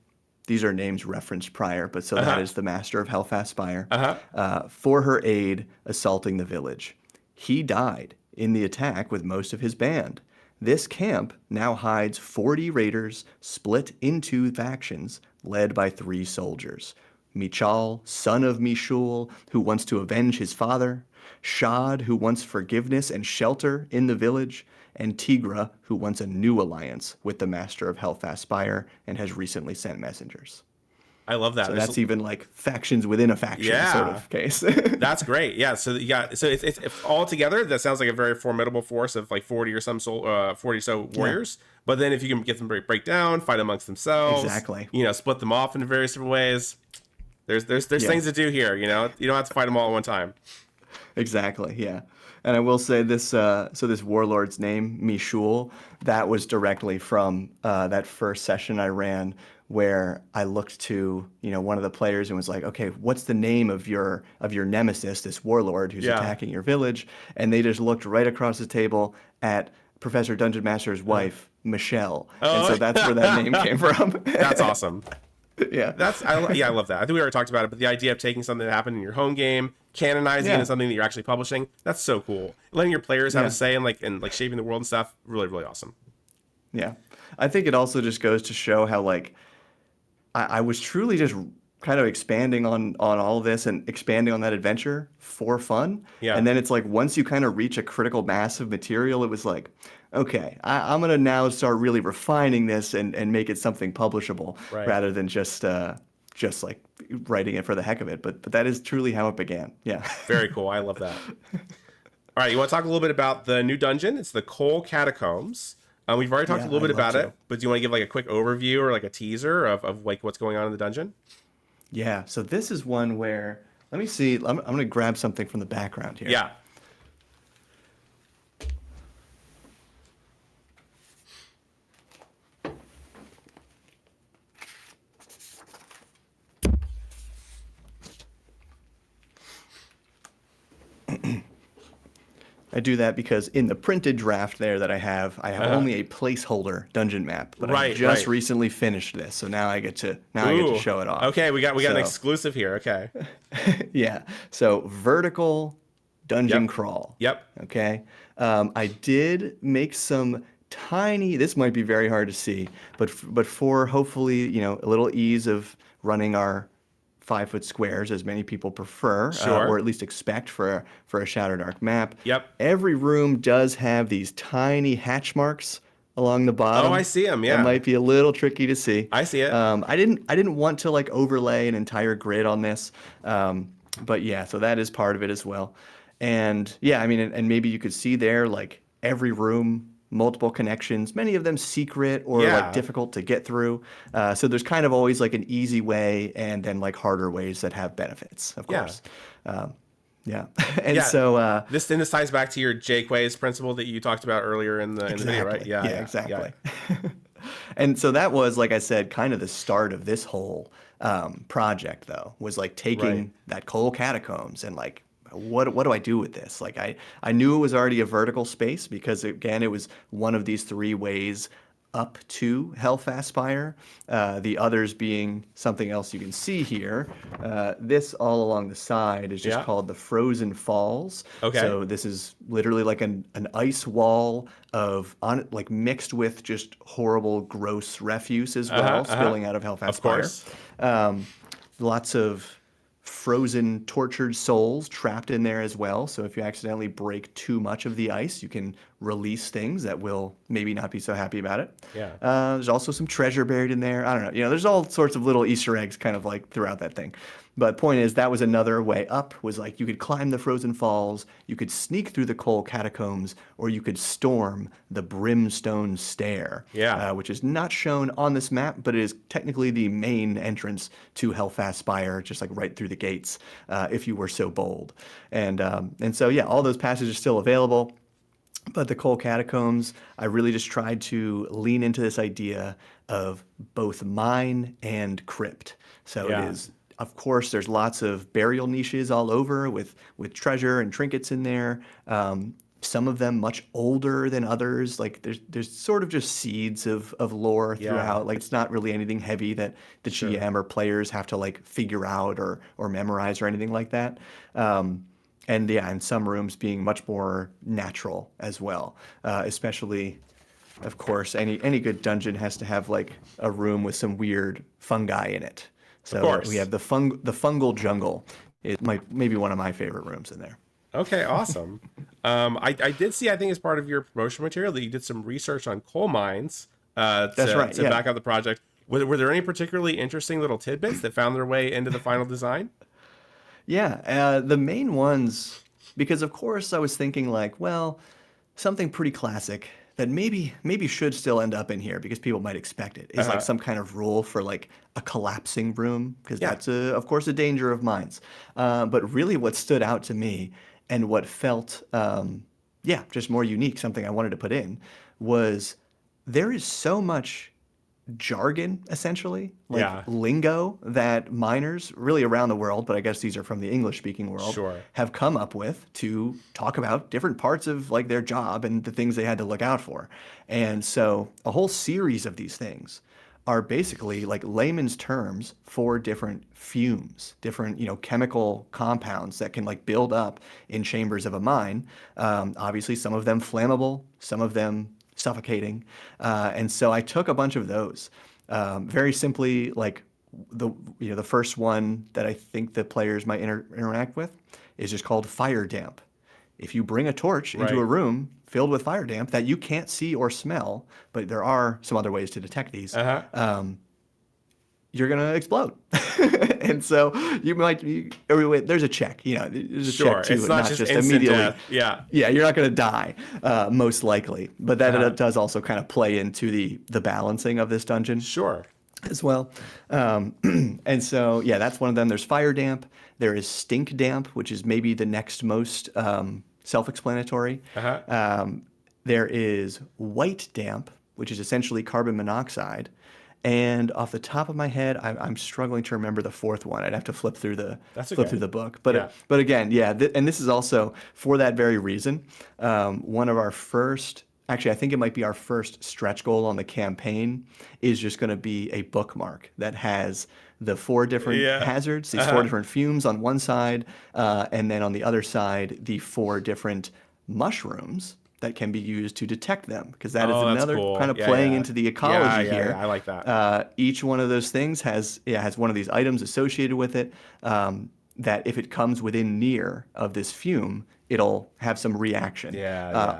Speaker 2: These are names referenced prior, but so that is the master of Helfast Spire. For her aid assaulting the village. He died in the attack with most of his band. This camp now hides 40 raiders split into factions led by 3 soldiers. Michal, son of Mishul, who wants to avenge his father, Shad, who wants forgiveness and shelter in the village, and Tigra, who wants a new alliance with the master of Helfast Spire and has recently sent messengers.
Speaker 1: I love that.
Speaker 2: So that's even like factions within a faction sort of case.
Speaker 1: That's great. Yeah. So it's all together. That sounds like a very formidable force of like 40 or 40 so warriors. Yeah. But then if you can get them to break down, fight amongst themselves,
Speaker 2: exactly.
Speaker 1: Split them off into various different ways. There's things to do here. You don't have to fight them all at one time.
Speaker 2: Exactly. Yeah. And I will say this. So this warlord's name, Mishul, that was directly from that first session I ran, where I looked to one of the players and was like, okay, what's the name of your nemesis, this warlord who's attacking your village? And they just looked right across the table at Professor Dungeon Master's wife, Michelle. And so that's where that name came from.
Speaker 1: That's awesome.
Speaker 2: Yeah.
Speaker 1: I love that. I think we already talked about it, but the idea of taking something that happened in your home game, canonizing it into something that you're actually publishing, that's so cool. Letting your players have a say in like shaping the world and stuff, really, really awesome.
Speaker 2: Yeah. I think it also just goes to show how like I was truly just kind of expanding on all of this and expanding on that adventure for fun.
Speaker 1: Yeah.
Speaker 2: And then it's like once you kind of reach a critical mass of material, it was like, okay, I'm going to now start really refining this and make it something publishable rather than just like writing it for the heck of it. But that is truly how it began. Yeah.
Speaker 1: Very cool. I love that. All right. You want to talk a little bit about the new dungeon? It's the Coal Catacombs. We've already talked a little bit about it, but do you want to give like a quick overview or like a teaser of like what's going on in the dungeon?
Speaker 2: Yeah. So this is one where, let me see. I'm going to grab something from the background here.
Speaker 1: Yeah.
Speaker 2: I do that because in the printed draft there that I have only a placeholder dungeon map, but I just recently finished this, so now I get to show it off.
Speaker 1: Okay, we got an exclusive here. Okay.
Speaker 2: Yeah. So vertical dungeon crawl.
Speaker 1: Yep.
Speaker 2: Okay. I did make some tiny. This might be very hard to see, but for hopefully a little ease of running our 5-foot squares, as many people prefer, or at least expect for a Shadowdark map.
Speaker 1: Yep.
Speaker 2: Every room does have these tiny hatch marks along the bottom.
Speaker 1: Oh, I see them. Yeah.
Speaker 2: That might be a little tricky to see.
Speaker 1: I see it.
Speaker 2: I didn't want to like overlay an entire grid on this, but yeah, so that is part of it as well. And yeah, I mean, and maybe you could see there like every room, multiple connections, many of them secret or like difficult to get through. So there's kind of always like an easy way and then like harder ways that have benefits, of course. Yeah. And so
Speaker 1: this ties back to your Jaquays principle that you talked about earlier in the video, right?
Speaker 2: Yeah, exactly. Yeah. And so that was, like I said, kind of the start of this whole project, though, was like taking that Coal Catacombs and like, what do I do with this? Like I knew it was already a vertical space because again, it was one of these 3 ways up to Helfast Spire. The others being something else you can see here. This all along the side is just
Speaker 1: Yeah.
Speaker 2: called the Frozen Falls.
Speaker 1: Okay.
Speaker 2: So this is literally like an ice wall of like mixed with just horrible, gross refuse as well, spilling out of Helfast
Speaker 1: Of
Speaker 2: Spire.
Speaker 1: course.
Speaker 2: Lots of frozen, tortured souls trapped in there as well. So if you accidentally break too much of the ice, you can release things that will maybe not be so happy about it.
Speaker 1: Yeah.
Speaker 2: There's also some treasure buried in there. I don't know. There's all sorts of little Easter eggs kind of like throughout that thing. But point is, that was another way up, was like you could climb the frozen falls, you could sneak through the coal catacombs, or you could storm the brimstone stair, which is not shown on this map, but it is technically the main entrance to Helfast Spire, just like right through the gates, if you were so bold. And so, yeah, all those passages are still available. But the coal catacombs, I really just tried to lean into this idea of both mine and crypt. So it is, of course, there's lots of burial niches all over with treasure and trinkets in there. Some of them much older than others. Like there's sort of just seeds of lore throughout. Like it's not really anything heavy that the GM or players have to like figure out or memorize or anything like that. And yeah, in some rooms being much more natural as well, especially, of course, any good dungeon has to have like a room with some weird fungi in it. So we have the fungal jungle. It maybe one of my favorite rooms in there.
Speaker 1: Okay, awesome. I did see, I think as part of your promotional material, that you did some research on coal mines to back up the project. Were there any particularly interesting little tidbits that found their way into the final design?
Speaker 2: Yeah, the main ones, because of course I was thinking like, well, something pretty classic that maybe should still end up in here because people might expect it is like some kind of rule for like a collapsing room, because that's of course a danger of mines. But really what stood out to me and what felt just more unique, something I wanted to put in, was there is so much jargon, essentially, like lingo that miners really around the world, but I guess these are from the English-speaking world, have come up with to talk about different parts of like their job and the things they had to look out for. And so a whole series of these things are basically like layman's terms for different fumes, different, chemical compounds that can like build up in chambers of a mine. Obviously, some of them flammable, some of them suffocating. And so I took a bunch of those. Very simply, like the first one that I think the players might interact with is just called fire damp. If you bring a torch into a room filled with fire damp that you can't see or smell, but there are some other ways to detect these, you're going to explode. And so you might, there's a check, there's a check too.
Speaker 1: It's not just
Speaker 2: immediately.
Speaker 1: Death.
Speaker 2: Yeah, you're not going to die, most likely. But that does also kind of play into the balancing of this dungeon. As well. And so, yeah, that's one of them. There's fire damp. There is stink damp, which is maybe the next most self-explanatory. There is white damp, which is essentially carbon monoxide. And off the top of my head, I'm struggling to remember the fourth one. I'd have to flip through the book. But again, and this is also for that very reason. One of our first, actually, I think it might be our first stretch goal on the campaign, is just going to be a bookmark that has the 4 different hazards, these 4 different fumes on one side, and then on the other side, the 4 different mushrooms that can be used to detect them, because that is another kind of playing into the ecology here.
Speaker 1: I like that.
Speaker 2: Each one of those things has one of these items associated with it, that if it comes within near of this fume, it'll have some reaction.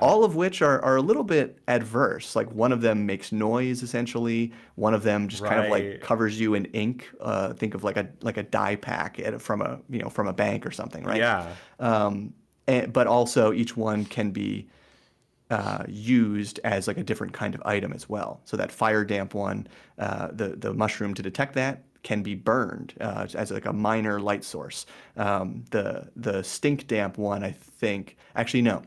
Speaker 2: All of which are a little bit adverse. Like one of them makes noise, essentially. One of them just kind of like covers you in ink. Think of like a dye pack from a bank or something, right? But also each one can be used as like a different kind of item as well. So that fire damp one, the mushroom to detect that can be burned as like a minor light source. The stink damp one, I think, actually no,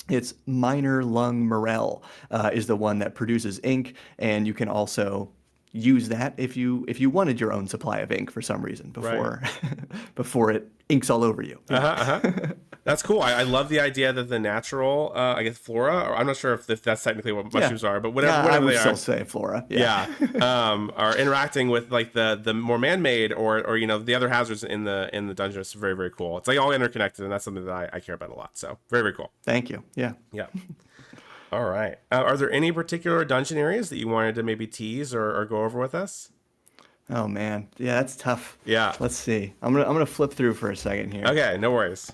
Speaker 2: it's minor lung morel is the one that produces ink, and you can also use that if you wanted your own supply of ink for some reason before it inks all over you.
Speaker 1: That's cool. I love the idea that the natural, I guess, flora, or I'm not sure if that's technically what mushrooms are, but whatever
Speaker 2: I would
Speaker 1: they
Speaker 2: still
Speaker 1: are,
Speaker 2: say flora. Yeah.
Speaker 1: are interacting with like the more man-made or the other hazards in the dungeon. It's very, very cool. It's like all interconnected, and that's something that I care about a lot. So very, very cool.
Speaker 2: Thank you. Yeah.
Speaker 1: Yeah. All right. Are there any particular dungeon areas that you wanted to maybe tease or go over with us?
Speaker 2: Oh man. Yeah, that's tough.
Speaker 1: Yeah.
Speaker 2: Let's see. I'm gonna flip through for a second here.
Speaker 1: Okay, no worries.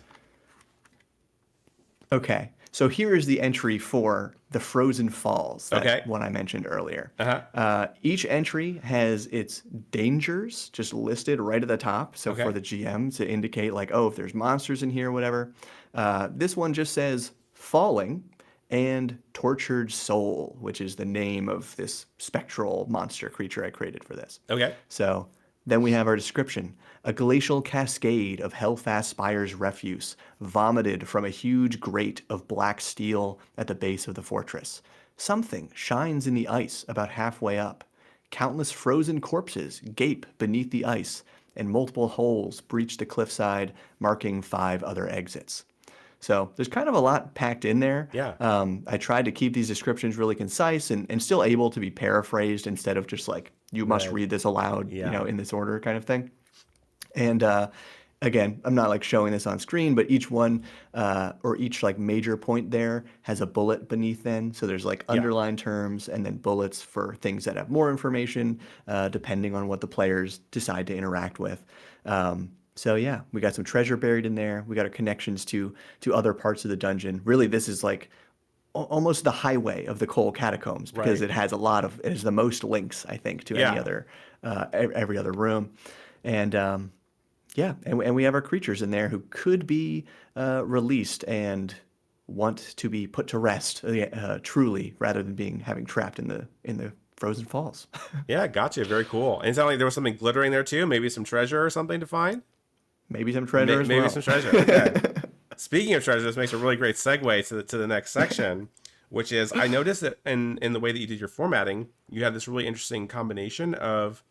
Speaker 2: Okay, so here is the entry for the Frozen Falls, that one I mentioned earlier. Each entry has its dangers just listed right at the top, so for the GM to indicate like, oh, if there's monsters in here or whatever. This one just says falling and tortured soul, which is the name of this spectral monster creature I created for this.
Speaker 1: Okay.
Speaker 2: So then we have our description. A glacial cascade of Helfast Spire's refuse, vomited from a huge grate of black steel at the base of the fortress. Something shines in the ice about halfway up. Countless frozen corpses gape beneath the ice, and multiple holes breach the cliffside, marking 5 other exits. So there's kind of a lot packed in there.
Speaker 1: Yeah.
Speaker 2: I tried to keep these descriptions really concise and still able to be paraphrased instead of just like, you must read this aloud, in this order kind of thing. And again, I'm not like showing this on screen, but each one or each like major point there has a bullet beneath then. So there's like underlined terms and then bullets for things that have more information, depending on what the players decide to interact with. So yeah, we got some treasure buried in there. We got our connections to other parts of the dungeon. Really, this is like almost the highway of the Coal Catacombs because it has the most links, I think, to any other every other room. And and we have our creatures in there who could be released and want to be put to rest truly, rather than having trapped in the Frozen Falls.
Speaker 1: Yeah, gotcha. Very cool. And it sounded like there was something glittering there too. Maybe some treasure or something to find.
Speaker 2: Maybe some treasure as well.
Speaker 1: Maybe some treasure. Okay. Speaking of treasure, this makes a really great segue to the next section, which is I noticed that in the way that you did your formatting, you have this really interesting combination of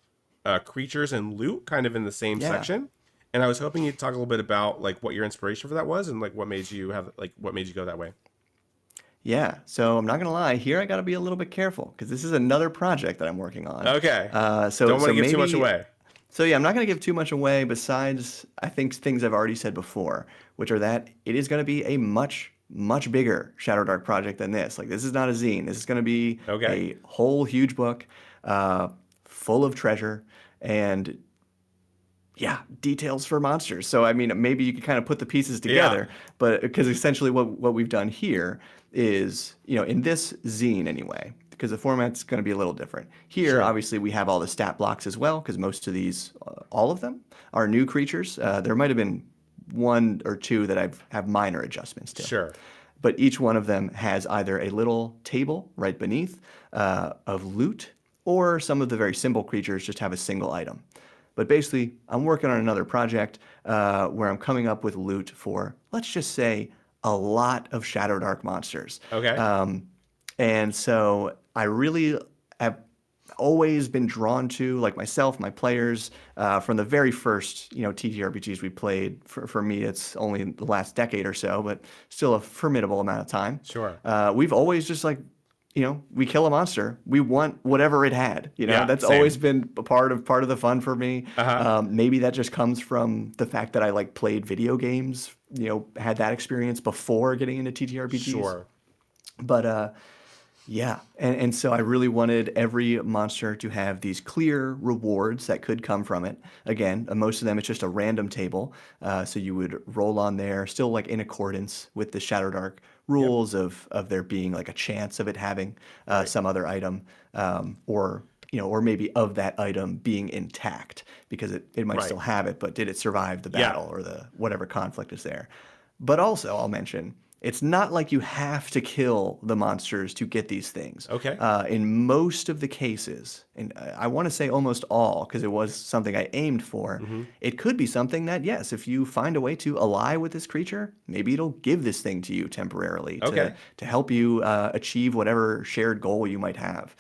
Speaker 1: creatures and loot kind of in the same section. And I was hoping you'd talk a little bit about like what your inspiration for that was and like what made you go that way.
Speaker 2: Yeah, so I'm not gonna lie. Here I gotta be a little bit careful because this is another project that I'm working on.
Speaker 1: Okay.
Speaker 2: So
Speaker 1: don't want to give too much away.
Speaker 2: So yeah, I'm not gonna give too much away. Besides, I think things I've already said before, which are that it is gonna be a much bigger Shadowdark project than this. Like this is not a zine. This is gonna be a whole huge book, full of treasure and details for monsters. So I mean, maybe you could kind of put the pieces together, but because essentially what we've done here is, in this zine anyway, because the format's going to be a little different. Here, obviously, we have all the stat blocks as well, because most of these, all of them, are new creatures. There might have been 1 or 2 that have minor adjustments to.
Speaker 1: Sure.
Speaker 2: But each one of them has either a little table right beneath of loot, or some of the very simple creatures just have a single item. But basically, I'm working on another project where I'm coming up with loot for, let's just say, a lot of Shadowdark monsters.
Speaker 1: Okay.
Speaker 2: And so I really have always been drawn to, like myself, my players, from the very first, TTRPGs we played. For me, it's only the last decade or so, but still a formidable amount of time.
Speaker 1: Sure.
Speaker 2: We've always just like, we kill a monster. We want whatever it had. That's
Speaker 1: same.
Speaker 2: always been a part of the fun for me. Maybe that just comes from the fact that I like played video games. Had that experience before getting into TTRPGs.
Speaker 1: Sure.
Speaker 2: But and so I really wanted every monster to have these clear rewards that could come from it. Again, most of them it's just a random table, so you would roll on there, still like in accordance with the Shadowdark rules of there being like a chance of it having some other item, or maybe of that item being intact because it might still have it, but did it survive the battle or the whatever conflict is there? But also, I'll mention, it's not like you have to kill the monsters to get these things.
Speaker 1: Okay.
Speaker 2: In most of the cases, and I want to say almost all, because it was something I aimed for, it could be something that, yes, if you find a way to ally with this creature, maybe it'll give this thing to you temporarily to help you achieve whatever shared goal you might have.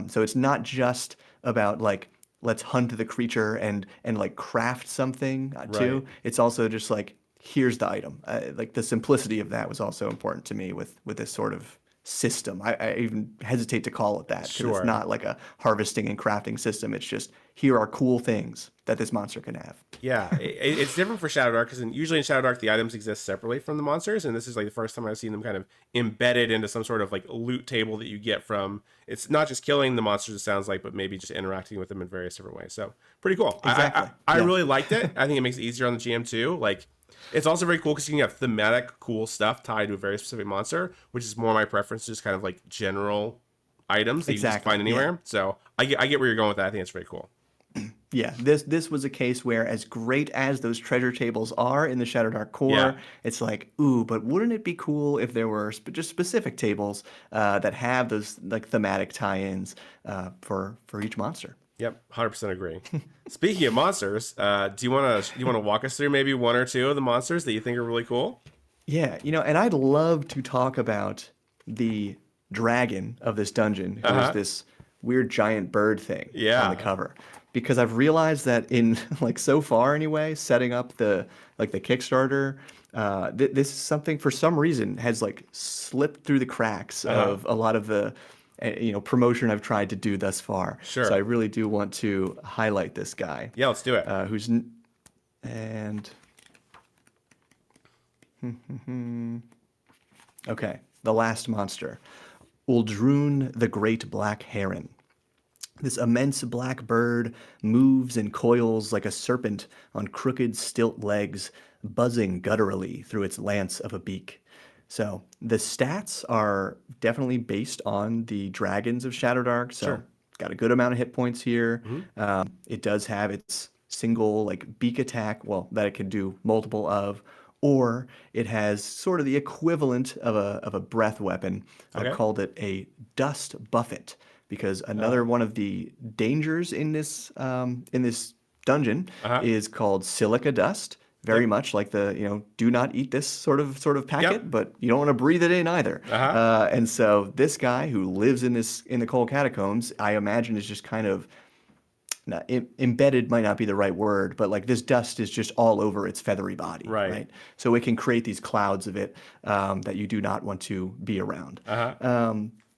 Speaker 2: So it's not just about like let's hunt the creature and like craft something too.
Speaker 1: Right.
Speaker 2: It's also just like, here's the item. Like the simplicity of that was also important to me with this sort of system. I even hesitate to call it that because
Speaker 1: Sure.
Speaker 2: it's not like a harvesting and crafting system. It's just, here are cool things that this monster can have.
Speaker 1: Yeah, it's different for Shadowdark because usually in Shadowdark the items exist separately from the monsters, and this is like the first time I've seen them kind of embedded into some sort of like loot table that you get from. It's not just killing the monsters, it sounds like, but maybe just interacting with them in various different ways. So pretty cool.
Speaker 2: Exactly.
Speaker 1: I
Speaker 2: Yeah.
Speaker 1: really liked it. I think it makes it easier on the GM too. Like, it's also very cool because you can have thematic cool stuff tied to a very specific monster, which is more my preference, just kind of like general items that you just
Speaker 2: Exactly,
Speaker 1: find anywhere. So I get where you're going with that. I think it's very cool.
Speaker 2: Yeah, this was a case where, as great as those treasure tables are in the Shadowdark core,
Speaker 1: Yeah.
Speaker 2: it's like, ooh, but wouldn't it be cool if there were just specific tables that have those like thematic tie-ins for each monster?
Speaker 1: Yep, 100% agree. Speaking of monsters, do you want to walk us through maybe one or two of the monsters that you think are really cool?
Speaker 2: Yeah, and I'd love to talk about the dragon of this dungeon, who is this weird giant bird thing
Speaker 1: Yeah.
Speaker 2: on the cover. Because I've realized that in like so far anyway, setting up the Kickstarter, this is something for some reason has like slipped through the cracks of a lot of the promotion I've tried to do thus far.
Speaker 1: Sure.
Speaker 2: So I really do want to highlight this guy.
Speaker 1: Yeah, let's do it.
Speaker 2: Okay, the last monster, Uldrune the Great Black Heron. This immense black bird moves and coils like a serpent on crooked stilt legs, buzzing gutturally through its lance of a beak. So the stats are definitely based on the dragons of Shadowdark. So
Speaker 1: Sure.
Speaker 2: got a good amount of hit points here. It does have its single like beak attack, well, that it can do multiple of, or it has sort of the equivalent of a breath weapon.
Speaker 1: Okay.
Speaker 2: I've called it a dust buffet because another one of the dangers in this dungeon is called silica dust. Very much like the do not eat this sort of packet, but you don't want to breathe it in either. And so this guy who lives in the cold catacombs, I imagine is just kind of embedded, might not be the right word, but like this dust is just all over its feathery body, right? So it can create these clouds of it that you do not want to be around.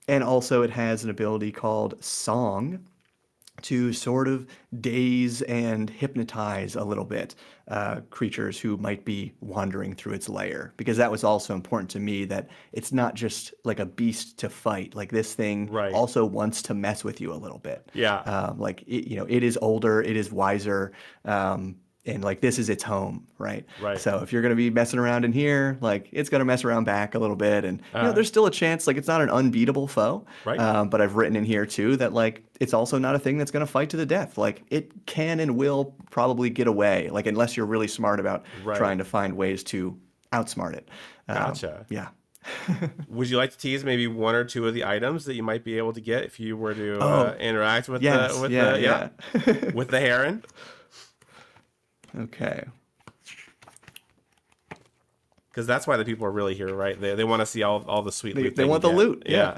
Speaker 2: And also it has an ability called Song to sort of daze and hypnotize a little bit creatures who might be wandering through its lair. Because that was also important to me, that it's not just like a beast to fight. Like this thing also wants to mess with you a little bit.
Speaker 1: Yeah.
Speaker 2: Like it is older, it is wiser, and like this is its home, right? So if you're gonna be messing around in here, like it's gonna mess around back a little bit, and there's still a chance, like it's not an unbeatable foe. But I've written in here too that like it's also not a thing that's gonna fight to the death. Like it can and will probably get away, like unless you're really smart about trying to find ways to outsmart it.
Speaker 1: Gotcha.
Speaker 2: Yeah.
Speaker 1: Would you like to tease maybe one or two of the items that you might be able to get if you were to interact with with the Heron?
Speaker 2: Okay.
Speaker 1: Because that's why the people are really here, right? They want to see all the sweet loot.
Speaker 2: They want the loot. Yeah.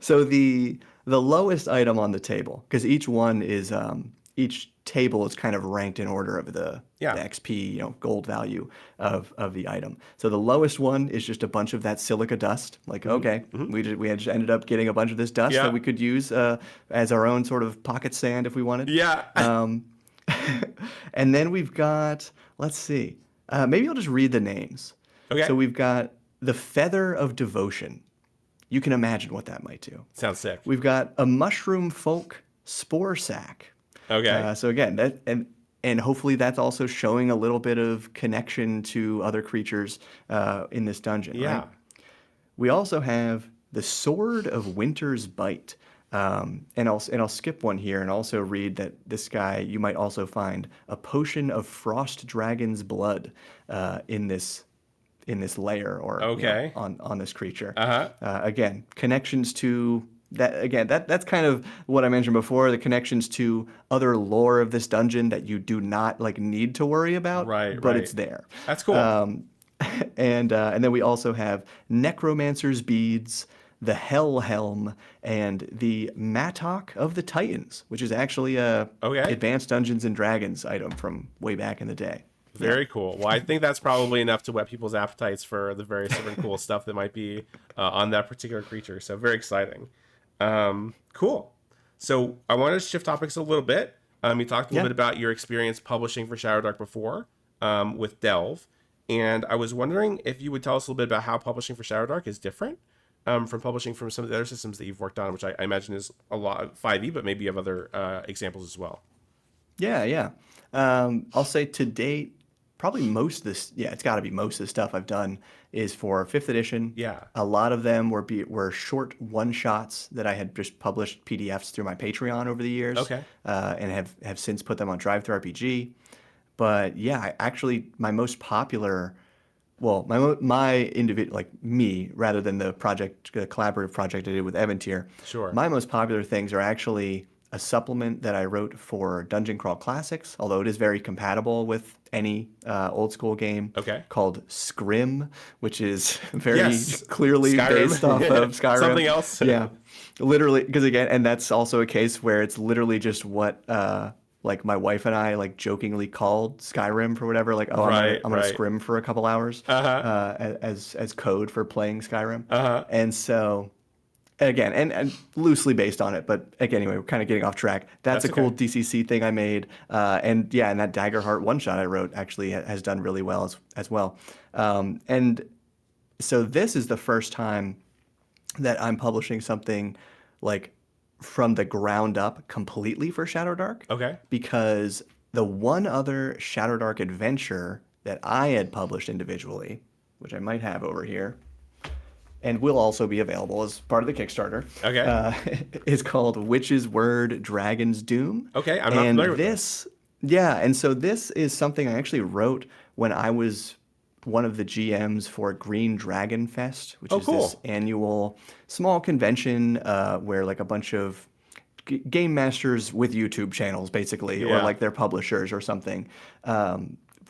Speaker 2: So the lowest item on the table, because each one is each table is kind of ranked in order of the XP, gold value of the item. So the lowest one is just a bunch of that silica dust. Like, we just ended up getting a bunch of this dust that we could use as our own sort of pocket sand if we wanted.
Speaker 1: Yeah.
Speaker 2: And then we've got, let's see, maybe I'll just read the names.
Speaker 1: Okay.
Speaker 2: So we've got the Feather of Devotion. You can imagine what that might do.
Speaker 1: Sounds sick.
Speaker 2: We've got a Mushroom Folk Spore Sack.
Speaker 1: Okay.
Speaker 2: So again, that and hopefully that's also showing a little bit of connection to other creatures in this dungeon.
Speaker 1: Yeah.
Speaker 2: Right? We also have the Sword of Winter's Bite. And I'll skip one here and also read that this guy, you might also find a potion of Frost Dragon's blood in this layer or on this creature. Again, connections to that. Again, that's kind of what I mentioned before. The connections to other lore of this dungeon that you do not like need to worry about, but it's there.
Speaker 1: That's cool.
Speaker 2: And then we also have Necromancer's beads, the Hellhelm, and the Mattock of the Titans, which is actually a
Speaker 1: Okay.
Speaker 2: Advanced Dungeons and Dragons item from way back in the day. Yeah.
Speaker 1: Very cool. Well, I think that's probably enough to whet people's appetites for the various different cool stuff that might be on that particular creature. So very exciting. Cool. So I want to shift topics a little bit. You talked a little bit about your experience publishing for Shadowdark before with Delve. And I was wondering if you would tell us a little bit about how publishing for Shadowdark is different from publishing from some of the other systems that you've worked on, which I imagine is a lot of 5e, but maybe you have other examples as well.
Speaker 2: Yeah. I'll say to date, probably most of this, it's got to be most of the stuff I've done is for 5th edition.
Speaker 1: Yeah.
Speaker 2: A lot of them were short one-shots that I had just published PDFs through my Patreon over the years.
Speaker 1: Okay.
Speaker 2: And have since put them on Drive-Thru-RPG. But yeah, actually my most popular, well, my individual, like me, rather than the collaborative project I did with Evantier.
Speaker 1: Sure.
Speaker 2: My most popular things are actually a supplement that I wrote for Dungeon Crawl Classics, although it is very compatible with any old school game.
Speaker 1: Okay.
Speaker 2: Called Scrim, which is very
Speaker 1: Yes.
Speaker 2: clearly
Speaker 1: Skyrim.
Speaker 2: based off of Skyrim.
Speaker 1: Something else.
Speaker 2: Yeah, literally, because again, and that's also a case where it's literally just what like my wife and I like jokingly called Skyrim for whatever. Like, oh, I'm gonna scrim for a couple hours as code for playing Skyrim. And so. Again, and loosely based on it, but again, anyway, we're kind of getting off track. That's a cool DCC thing I made, and that Daggerheart one shot I wrote actually has done really well as well. And so this is the first time that I'm publishing something like from the ground up completely for Shadowdark.
Speaker 1: Okay.
Speaker 2: Because the one other Shadowdark adventure that I had published individually, which I might have over here, and will also be available as part of the Kickstarter.
Speaker 1: Okay.
Speaker 2: Is called Witch's Word, Dragon's Doom.
Speaker 1: Okay, I'm not familiar with
Speaker 2: this. Yeah, and so this is something I actually wrote when I was one of the GMs for Green Dragon Fest, which is this annual small convention where like a bunch of game masters with YouTube channels, basically, or like their publishers or something,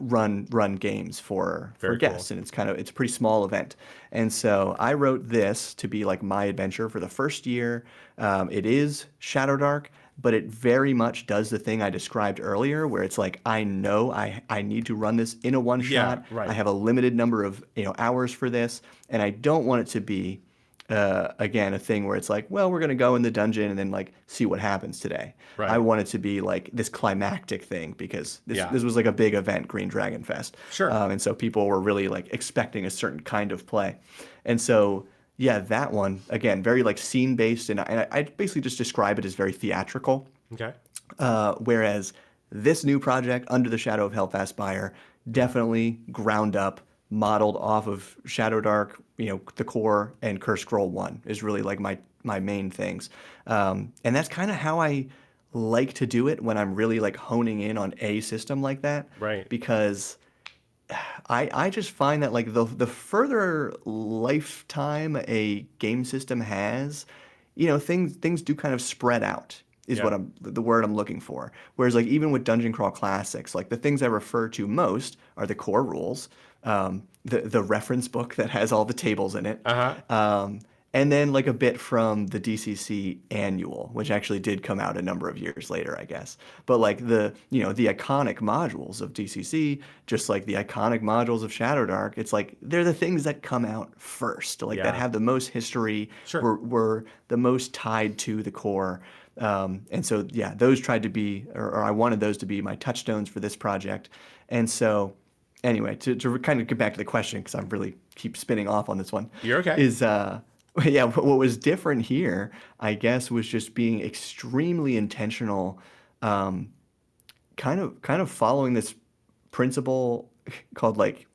Speaker 2: run games for guests, and it's a pretty small event. And so I wrote this to be like my adventure for the first year. It is Shadowdark, but it very much does the thing I described earlier, where it's like I know I need to run this in a one shot.
Speaker 1: Right.
Speaker 2: I have a limited number of hours for this, and I don't want it to be again a thing where it's like, well, we're gonna go in the dungeon and then like see what happens today.
Speaker 1: Right.
Speaker 2: I want it to be like this climactic thing because this was like a big event, Green Dragon Fest.
Speaker 1: Sure.
Speaker 2: And so people were really like expecting a certain kind of play, and so that one again very like scene based, and I basically just describe it as very theatrical.
Speaker 1: Okay.
Speaker 2: Whereas this new project, Under the Shadow of Helfast Spire, definitely ground up, modeled off of Shadowdark, the core, and Cursed Scroll 1 is really like my main things. And that's kind of how I like to do it when I'm really like honing in on a system like that.
Speaker 1: Right.
Speaker 2: Because I just find that like the further lifetime a game system has, things do kind of spread out. Is what the word I'm looking for. Whereas like even with Dungeon Crawl Classics, like the things I refer to most are the core rules, the reference book that has all the tables in it, and then like a bit from the DCC annual, which actually did come out a number of years later, I guess. But like the iconic modules of DCC, just like the iconic modules of Shadowdark, it's like they're the things that come out first, like that have the most history, were the most tied to the core. And so, those tried to be, or I wanted those to be my touchstones for this project. And so, anyway, to kind of get back to the question, because I really keep spinning off on this one.
Speaker 1: You're okay.
Speaker 2: Is, what was different here, I guess, was just being extremely intentional, kind of following this principle called like,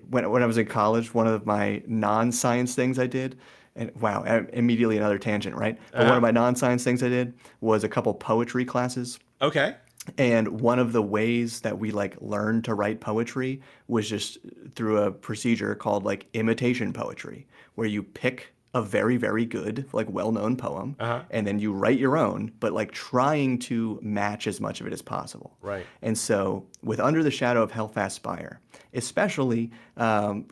Speaker 2: when I was in college, one of my non-science things I did, and wow, immediately another tangent, right? But one of my non-science things I did was a couple poetry classes.
Speaker 1: Okay.
Speaker 2: And one of the ways that we like learned to write poetry was just through a procedure called like imitation poetry, where you pick a very, very good, like well-known poem,
Speaker 1: Uh-huh.
Speaker 2: and then you write your own, but like trying to match as much of it as possible.
Speaker 1: Right.
Speaker 2: And so with Under the Shadow of Helfast Spire, especially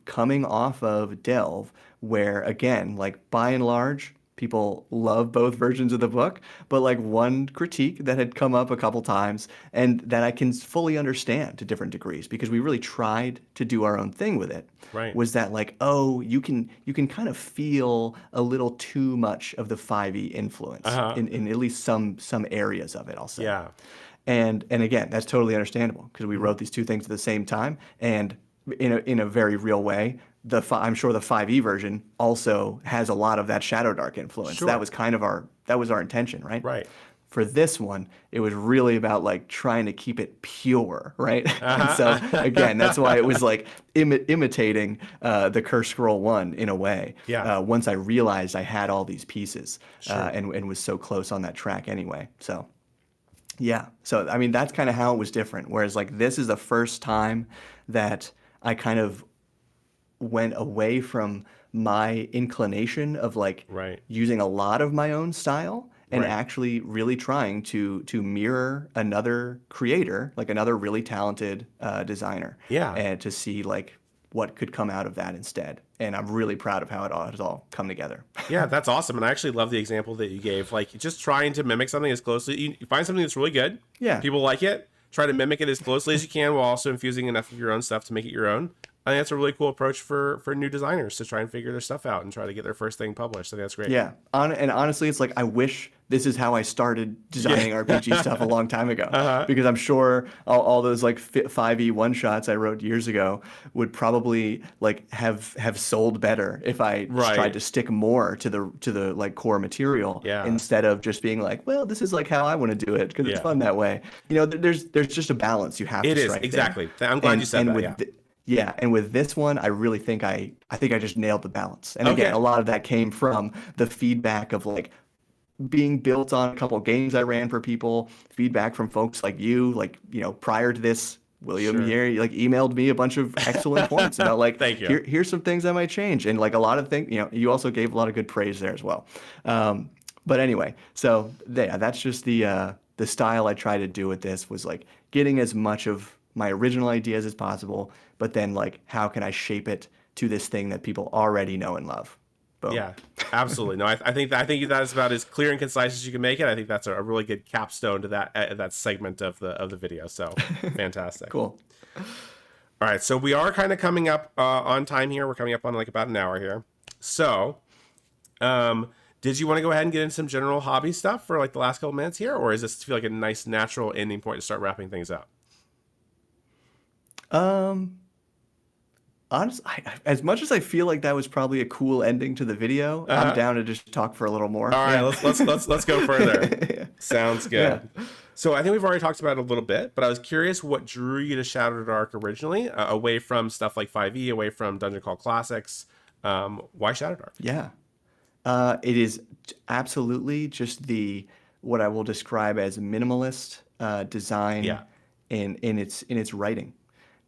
Speaker 2: coming off of Delve, where again, like by and large, people love both versions of the book, but like one critique that had come up a couple times and that I can fully understand to different degrees because we really tried to do our own thing with it
Speaker 1: Right.
Speaker 2: was that like, oh, you can kind of feel a little too much of the 5e influence
Speaker 1: Uh-huh.
Speaker 2: in at least some areas of it, I'll say.
Speaker 1: Yeah.
Speaker 2: And again, that's totally understandable because we wrote these two things at the same time, and in a very real way, I'm sure the 5e version also has a lot of that Shadowdark influence.
Speaker 1: Sure.
Speaker 2: That was kind of our intention, right?
Speaker 1: Right.
Speaker 2: For this one, it was really about like trying to keep it pure, right? And so
Speaker 1: Uh-huh.
Speaker 2: again, that's why it was like imitating the Cursed Scroll one in a way.
Speaker 1: Yeah.
Speaker 2: Once I realized I had all these pieces
Speaker 1: Sure.
Speaker 2: and was so close on that track anyway. So. Yeah. So, I mean, that's kind of how it was different. Whereas, like, this is the first time that I kind of went away from my inclination of like
Speaker 1: Right.
Speaker 2: using a lot of my own style and
Speaker 1: Right.
Speaker 2: actually really trying to mirror another creator, like another really talented designer,
Speaker 1: Yeah.
Speaker 2: and to see like what could come out of that instead. And I'm really proud of how it all has all come together.
Speaker 1: Yeah, that's awesome. And I actually love the example that you gave. Like, just trying to mimik something as closely. You find something that's really good.
Speaker 2: Yeah.
Speaker 1: People like it. Try to mimic it as closely as you can while also infusing enough of your own stuff to make it your own. I think that's a really cool approach for new designers to try and figure their stuff out and try to get their first thing published. I think that's great.
Speaker 2: Yeah. And honestly, it's like I wish this is how I started designing RPG stuff a long time ago. Because I'm sure all those like 5e one-shots I wrote years ago would probably like have sold better if I
Speaker 1: Right.
Speaker 2: tried to stick more to the like core material
Speaker 1: Yeah.
Speaker 2: instead of just being like, well, this is like how I want to do it because
Speaker 1: Yeah.
Speaker 2: it's fun that way. You know, there's just a balance you have
Speaker 1: It
Speaker 2: to
Speaker 1: is,
Speaker 2: strike there.
Speaker 1: exactly. I'm glad you said that,
Speaker 2: with
Speaker 1: yeah.
Speaker 2: Yeah, and with this one, I really think I just nailed the balance. And
Speaker 1: Okay.
Speaker 2: again, a lot of that came from the feedback of like being built on a couple games I ran for people, feedback from folks like you, like, you know, prior to this, William
Speaker 1: Sure.
Speaker 2: here, you like emailed me a bunch of excellent points about like,
Speaker 1: Thank you.
Speaker 2: here's some things I might change. And like a lot of things, you know, you also gave a lot of good praise there as well. But anyway, so yeah, that's just the style I try to do with this was like getting as much of my original ideas as possible, but then like how can I shape it to this thing that people already know and love? Boom.
Speaker 1: Yeah, absolutely. No, I think that is about as clear and concise as you can make it. I think that's a really good capstone to that segment of the video. So fantastic.
Speaker 2: Cool.
Speaker 1: All right, so we are kind of coming up on time here. We're coming up on like about an hour here. So, did you want to go ahead and get into some general hobby stuff for like the last couple minutes here, or is this feel like a nice natural ending point to start wrapping things up?
Speaker 2: Honestly, as much as I feel like that was probably a cool ending to the video, I'm down to just talk for a little more.
Speaker 1: All right, let's go further.
Speaker 2: Yeah.
Speaker 1: Sounds good. So I think we've already talked about it a little bit, but I was curious what drew you to Shadowdark originally, away from stuff like 5e, away from Dungeon Crawl Classics. Why Shadowdark?
Speaker 2: Yeah. It is absolutely just what I will describe as minimalist design
Speaker 1: Yeah.
Speaker 2: in its writing.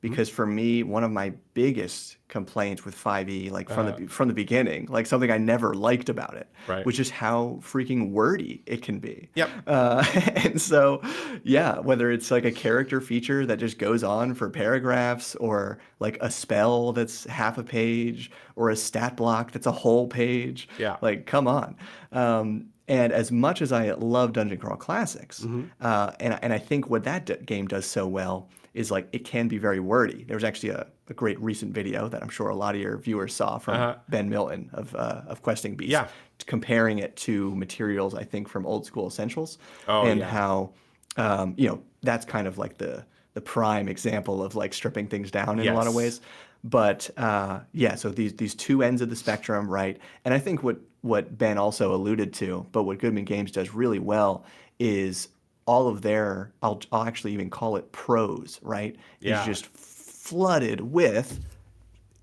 Speaker 2: Because for me, one of my biggest complaints with 5e, like from the beginning, like something I never liked about it,
Speaker 1: Right.
Speaker 2: was just how freaking wordy it can be.
Speaker 1: Yep.
Speaker 2: And so, yeah, whether it's like a character feature that just goes on for paragraphs, or like a spell that's half a page, or a stat block that's a whole page,
Speaker 1: Yeah.
Speaker 2: like come on. And as much as I love Dungeon Crawl Classics, and I think what that game does so well is like it can be very wordy. There was actually a great recent video that I'm sure a lot of your viewers saw from Ben Milton of Questing Beast,
Speaker 1: Yeah.
Speaker 2: comparing it to materials I think from Old School Essentials,
Speaker 1: Oh,
Speaker 2: and
Speaker 1: yeah.
Speaker 2: how that's kind of like the prime example of like stripping things down in a lot of
Speaker 1: Yes.
Speaker 2: ways. But yeah, so these two ends of the spectrum, right? And I think what Ben also alluded to, but what Goodman Games does really well is all of their, I'll actually even call it prose, right?
Speaker 1: Yeah.
Speaker 2: Is just flooded with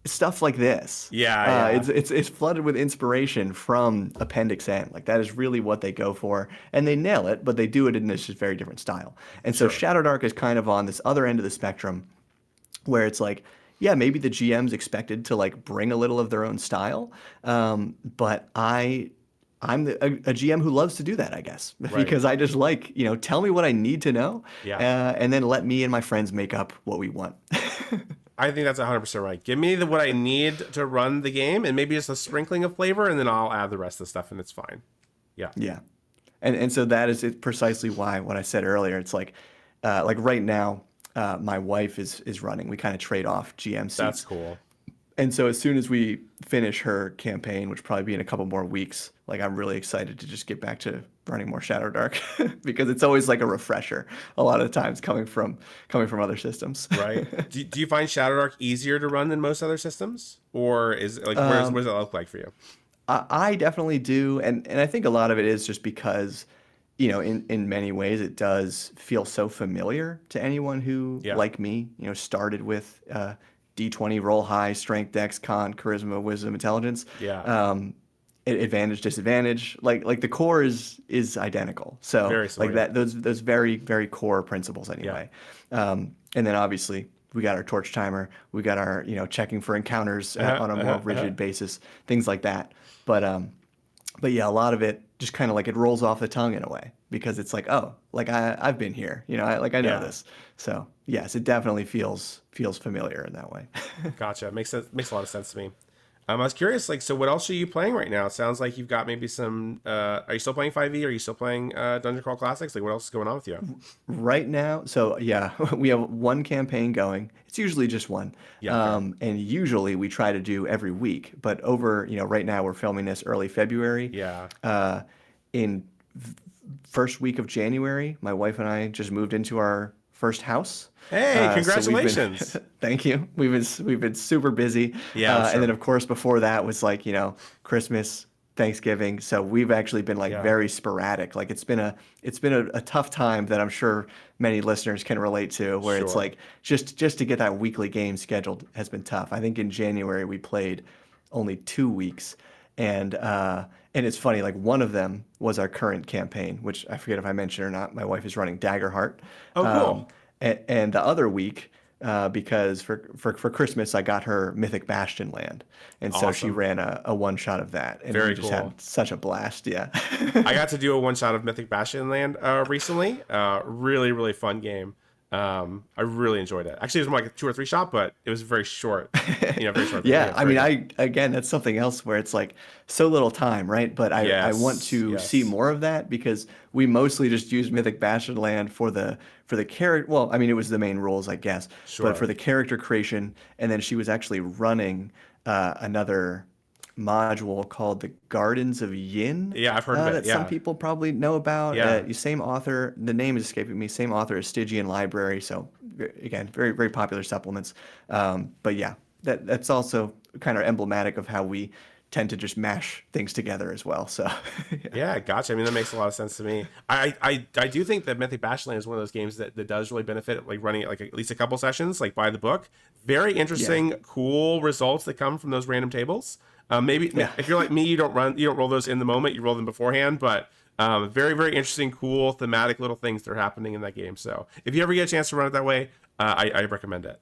Speaker 2: stuff like this.
Speaker 1: Yeah, yeah.
Speaker 2: It's flooded with inspiration from Appendix N. Like that is really what they go for, and they nail it, but they do it in this just very different style. And so Shadowdark is kind of on this other end of the spectrum, where it's like yeah, maybe the GM's expected to like bring a little of their own style. But I'm a GM who loves to do that, I guess,
Speaker 1: Right.
Speaker 2: because I just like, tell me what I need to know,
Speaker 1: Yeah.
Speaker 2: and then let me and my friends make up what we want.
Speaker 1: I think that's 100% right. Give me what I need to run the game, and maybe just a sprinkling of flavor, and then I'll add the rest of the stuff, and it's fine. Yeah,
Speaker 2: Yeah. And so that is precisely why what I said earlier, it's like right now, my wife is running. We kind of trade off GM
Speaker 1: that's
Speaker 2: seats.
Speaker 1: cool.
Speaker 2: And so as soon as we finish her campaign, which will probably be in a couple more weeks, like I'm really excited to just get back to running more Shadowdark because it's always like a refresher a lot of the times coming from other systems.
Speaker 1: Right. Do you find Shadowdark easier to run than most other systems, or is it like what does it look like for you?
Speaker 2: I definitely do, and I think a lot of it is just because, in many ways it does feel so familiar to anyone who,
Speaker 1: Yeah.
Speaker 2: like me, started with D20 roll high, strength, dex, con, charisma, wisdom, intelligence,
Speaker 1: Yeah.
Speaker 2: advantage, disadvantage. Like the core is identical. So
Speaker 1: Very
Speaker 2: like
Speaker 1: similar.
Speaker 2: that, those very very core principles
Speaker 1: Yeah.
Speaker 2: anyway. And then obviously we got our torch timer, we got our checking for encounters on a more
Speaker 1: Yeah.
Speaker 2: rigid basis, things like that. But yeah, a lot of it just kind of like it rolls off the tongue in a way because it's like, oh, like I've been here, I know
Speaker 1: Yeah.
Speaker 2: this. So yes, it definitely feels familiar in that way.
Speaker 1: Gotcha. Makes sense. Makes a lot of sense to me. I was curious, like, so what else are you playing right now? It sounds like you've got maybe some. Are you still playing 5e? Are you still playing Dungeon Crawl Classics? Like, what else is going on with you?
Speaker 2: Right now, so yeah, we have one campaign going. It's usually just one.
Speaker 1: Yeah, fair.
Speaker 2: And usually we try to do every week. But over, right now we're filming this early February.
Speaker 1: Yeah.
Speaker 2: In first week of January, my wife and I just moved into our first house.
Speaker 1: Hey,
Speaker 2: So we've been,
Speaker 1: congratulations.
Speaker 2: thank you. We've been super busy.
Speaker 1: Yeah, I'm
Speaker 2: And then
Speaker 1: sure.
Speaker 2: of course before that was like, Christmas, Thanksgiving. So we've actually been like
Speaker 1: Yeah.
Speaker 2: very sporadic. Like it's been a tough time that I'm sure many listeners can relate to, where it's
Speaker 1: Sure.
Speaker 2: like just to get that weekly game scheduled has been tough. I think in January we played only 2 weeks, and it's funny. Like one of them was our current campaign, which I forget if I mentioned or not. My wife is running Daggerheart,
Speaker 1: Oh, cool.
Speaker 2: and the other week. Because for Christmas I got her Mythic Bastion land, and so she
Speaker 1: Awesome.
Speaker 2: ran a one shot of that, and we
Speaker 1: Very
Speaker 2: just
Speaker 1: cool.
Speaker 2: had such a blast. Yeah.
Speaker 1: I got to do a one shot of Mythic Bastion Land recently. Really, really fun game. I really enjoyed it. Actually, it was more like a 2 or 3 shot, but it was very short. Very short.
Speaker 2: Yeah,
Speaker 1: Yeah,
Speaker 2: I
Speaker 1: very
Speaker 2: mean,
Speaker 1: good.
Speaker 2: again, that's something else where it's like so little time, right? But I want
Speaker 1: Yes.
Speaker 2: to see
Speaker 1: Yes.
Speaker 2: more of that because we mostly just used Mythic Bastion Land for the character. Well, I mean, it was the main rules, I guess, but for
Speaker 1: Sure.
Speaker 2: the character creation, and then she was actually running another module called the Gardens of Yin
Speaker 1: Yeah, I've heard of it.
Speaker 2: that some
Speaker 1: Yeah.
Speaker 2: people probably know about.
Speaker 1: Yeah.
Speaker 2: Same author, the name is escaping me. Same author as Stygian Library. So again, very very popular supplements. But yeah, that's also kind of emblematic of how we tend to just mash things together as well. So yeah.
Speaker 1: Yeah, gotcha. I mean, that makes a lot of sense to me. I do think that Mythic Bashland is one of those games that does really benefit like running it like at least a couple sessions, like by the book. Very
Speaker 2: Yeah.
Speaker 1: interesting, cool results that come from those random tables. Maybe
Speaker 2: Yeah.
Speaker 1: if you're like me, you don't roll those in the moment, you roll them beforehand. But very, very interesting, cool, thematic little things that are happening in that game. So if you ever get a chance to run it that way, I recommend it.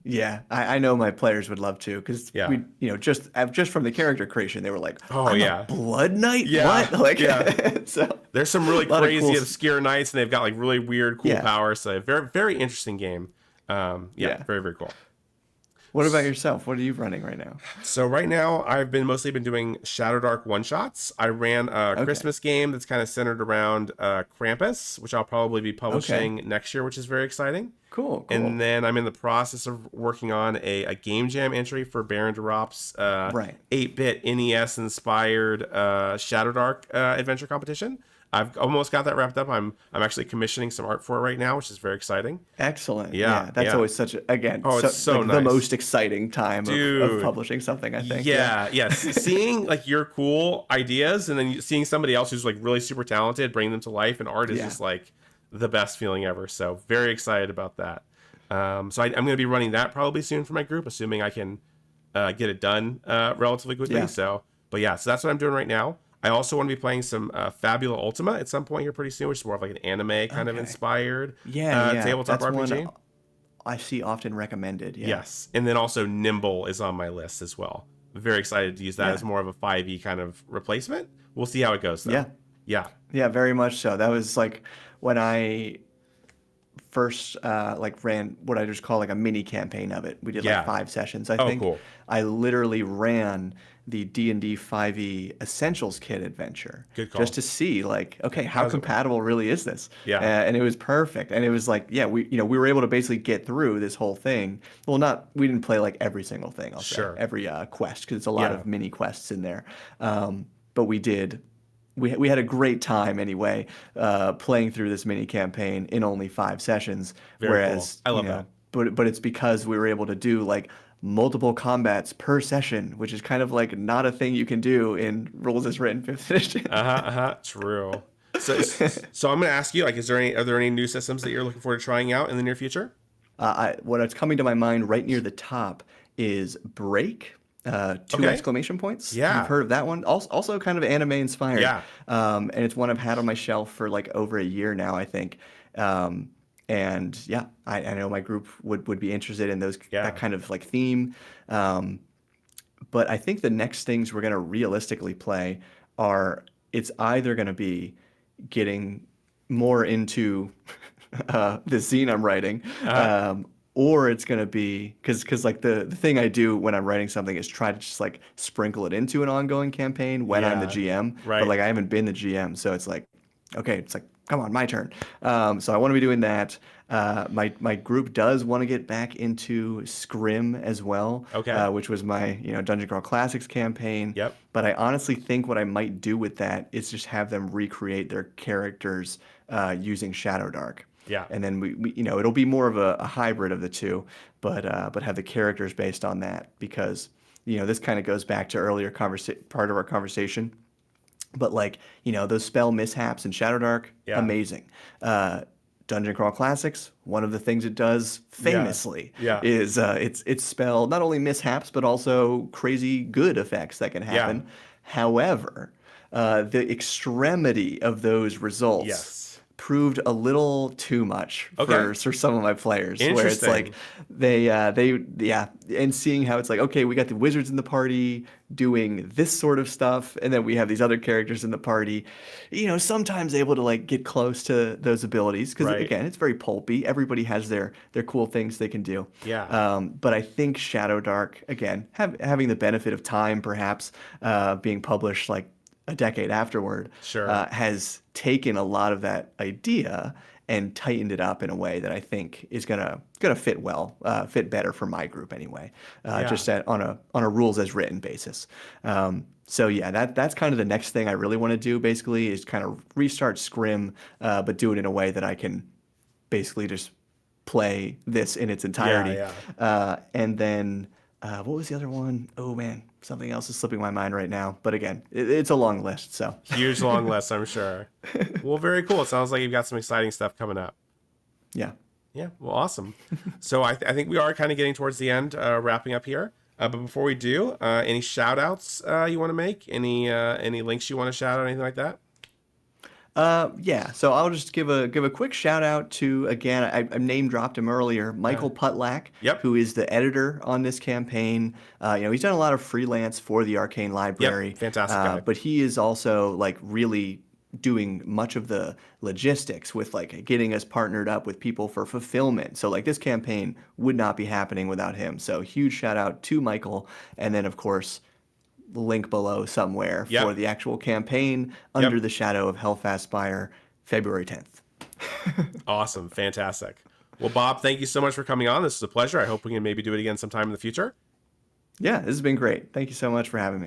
Speaker 2: Yeah, I know my players would love to because
Speaker 1: Yeah.
Speaker 2: we, just from the character creation, they were like,
Speaker 1: Oh
Speaker 2: "I'm a
Speaker 1: yeah.
Speaker 2: Blood Knight,
Speaker 1: Yeah.
Speaker 2: what?" Like,
Speaker 1: Yeah.
Speaker 2: so
Speaker 1: There's some really
Speaker 2: a lot of cool.
Speaker 1: crazy obscure knights, and they've got like really weird, cool
Speaker 2: Yeah,
Speaker 1: powers. So very, very interesting game. Yeah,
Speaker 2: yeah.
Speaker 1: very, very cool.
Speaker 2: What about yourself? What are you running right now?
Speaker 1: So right now, I've been mostly been doing Shadowdark one shots. I ran a
Speaker 2: Okay,
Speaker 1: Christmas game that's kind of centered around Krampus, which I'll probably be
Speaker 2: okay,
Speaker 1: publishing next year, which is very exciting.
Speaker 2: cool,
Speaker 1: And
Speaker 2: cool.
Speaker 1: then I'm in the process of working on a game jam entry for Baron DeRop's
Speaker 2: Right.
Speaker 1: 8-bit NES inspired Shadowdark adventure competition. I've almost got that wrapped up. I'm actually commissioning some art for it right now, which is very exciting.
Speaker 2: Excellent.
Speaker 1: Yeah,
Speaker 2: Yeah, that's
Speaker 1: yeah.
Speaker 2: always such a, again,
Speaker 1: Oh,
Speaker 2: so
Speaker 1: it's so
Speaker 2: like the
Speaker 1: nice.
Speaker 2: most exciting time of
Speaker 1: Dude,
Speaker 2: publishing something, I think. Yeah.
Speaker 1: yeah, yes. Seeing like your cool ideas and then seeing somebody else who's like really super talented bring them to life and art is
Speaker 2: Yeah.
Speaker 1: just like the best feeling ever. So very excited about that. I'm going to be running that probably soon for my group, assuming I can get it done relatively quickly.
Speaker 2: Yeah.
Speaker 1: But yeah, so that's what I'm doing right now. I also want to be playing some Fabula Ultima at some point here pretty soon, which is more of like an anime kind of
Speaker 2: Okay.
Speaker 1: inspired
Speaker 2: Yeah, yeah.
Speaker 1: tabletop
Speaker 2: That's one
Speaker 1: RPG.
Speaker 2: I see often recommended. Yeah.
Speaker 1: Yes. And then also Nimble is on my list as well. Very excited to use that
Speaker 2: Yeah.
Speaker 1: as more of a 5e kind of replacement. We'll see how it goes, though.
Speaker 2: Yeah.
Speaker 1: Yeah.
Speaker 2: Yeah, very much so. That was like when I first like ran what I just call like a mini campaign of it. We did
Speaker 1: Yeah.
Speaker 2: like 5 sessions, I
Speaker 1: Oh,
Speaker 2: think.
Speaker 1: cool.
Speaker 2: I literally ran the D&D 5e Essentials Kit adventure
Speaker 1: Good call.
Speaker 2: just to see like, okay, how
Speaker 1: does it work?
Speaker 2: compatible really is this?
Speaker 1: Yeah.
Speaker 2: And it was perfect. And it was like, yeah, we were able to basically get through this whole thing. Well, we didn't play like every single thing, I'll say,
Speaker 1: Sure.
Speaker 2: every quest, because it's a lot
Speaker 1: Yeah.
Speaker 2: of mini quests in there. But we did. We had a great time anyway, playing through this mini campaign in only 5 sessions.
Speaker 1: Very
Speaker 2: whereas,
Speaker 1: cool. I love that.
Speaker 2: But it's because we were able to do like multiple combats per session, which is kind of like not a thing you can do in Rules as Written 5th edition.
Speaker 1: True. So I'm going to ask you, like, are there any new systems that you're looking forward to trying out in the near future?
Speaker 2: What's coming to my mind right near the top is Break. 2
Speaker 1: Okay.
Speaker 2: exclamation points.
Speaker 1: Yeah.
Speaker 2: You've heard of that one? Also kind of anime inspired.
Speaker 1: Yeah.
Speaker 2: And it's one I've had on my shelf for like over a year now, I think. And yeah, I know my group would be interested in that kind of like theme. But I think the next things we're going to realistically play it's either going to be getting more into the zine I'm writing, or it's going to be because like the thing I do when I'm writing something is try to just like sprinkle it into an ongoing campaign when I'm the GM.
Speaker 1: Right.
Speaker 2: But like I haven't been the GM, so it's like, okay, it's like, come on, my turn. So I want to be doing that. My group does want to get back into Scrim as well,
Speaker 1: Okay.
Speaker 2: which was my Dungeon Crawl Classics campaign.
Speaker 1: Yep.
Speaker 2: But I honestly think what I might do with that is just have them recreate their characters using Shadowdark.
Speaker 1: Yeah.
Speaker 2: And then we it'll be more of a hybrid of the two, but have the characters based on that because this kind of goes back to earlier part of our conversation. But like those spell mishaps in Shadowdark, amazing. Dungeon Crawl Classics, one of the things it does famously is its spell not only mishaps but also crazy good effects that can happen.
Speaker 1: Yeah.
Speaker 2: However, the extremity of those results proved a little too much for some of my players, where it's like they and seeing how it's like, okay, we got the wizards in the party doing this sort of stuff, and then we have these other characters in the party, sometimes able to like get close to those abilities because again, it's very pulpy. Everybody has their cool things they can do. But I think Shadowdark, again, having the benefit of time, perhaps being published like a decade afterward, has taken a lot of that idea and tightened it up in a way that I think is gonna fit better for my group anyway. Just on a rules as written basis. So yeah, that's kind of the next thing I really want to do. Basically, is kind of restart Scrim, but do it in a way that I can basically just play this in its entirety. And then what was the other one? Oh man, something else is slipping my mind right now. But again, it's a long list. So
Speaker 1: huge long list, I'm sure. Well, very cool. It sounds like you've got some exciting stuff coming up.
Speaker 2: Yeah.
Speaker 1: Yeah. Well, awesome. So I think we are kind of getting towards the end, wrapping up here. But before we do, any shout outs you want to make? Any links you want to shout out? Anything like that?
Speaker 2: Yeah, so I'll just give a quick shout out to, again, I name dropped him earlier, Michael Putlack, who is the editor on this campaign. He's done a lot of freelance for the Arcane Library.
Speaker 1: Fantastic guy.
Speaker 2: But he is also like really doing much of the logistics with like getting us partnered up with people for fulfillment. So like this campaign would not be happening without him. So huge shout out to Michael, and then of course link below somewhere for the actual campaign Under the Shadow of Helfast Spire, February 10th.
Speaker 1: Awesome. Fantastic. Well, Bob, thank you so much for coming on. This is a pleasure. I hope we can maybe do it again sometime in the future.
Speaker 2: Yeah, this has been great. Thank you so much for having me.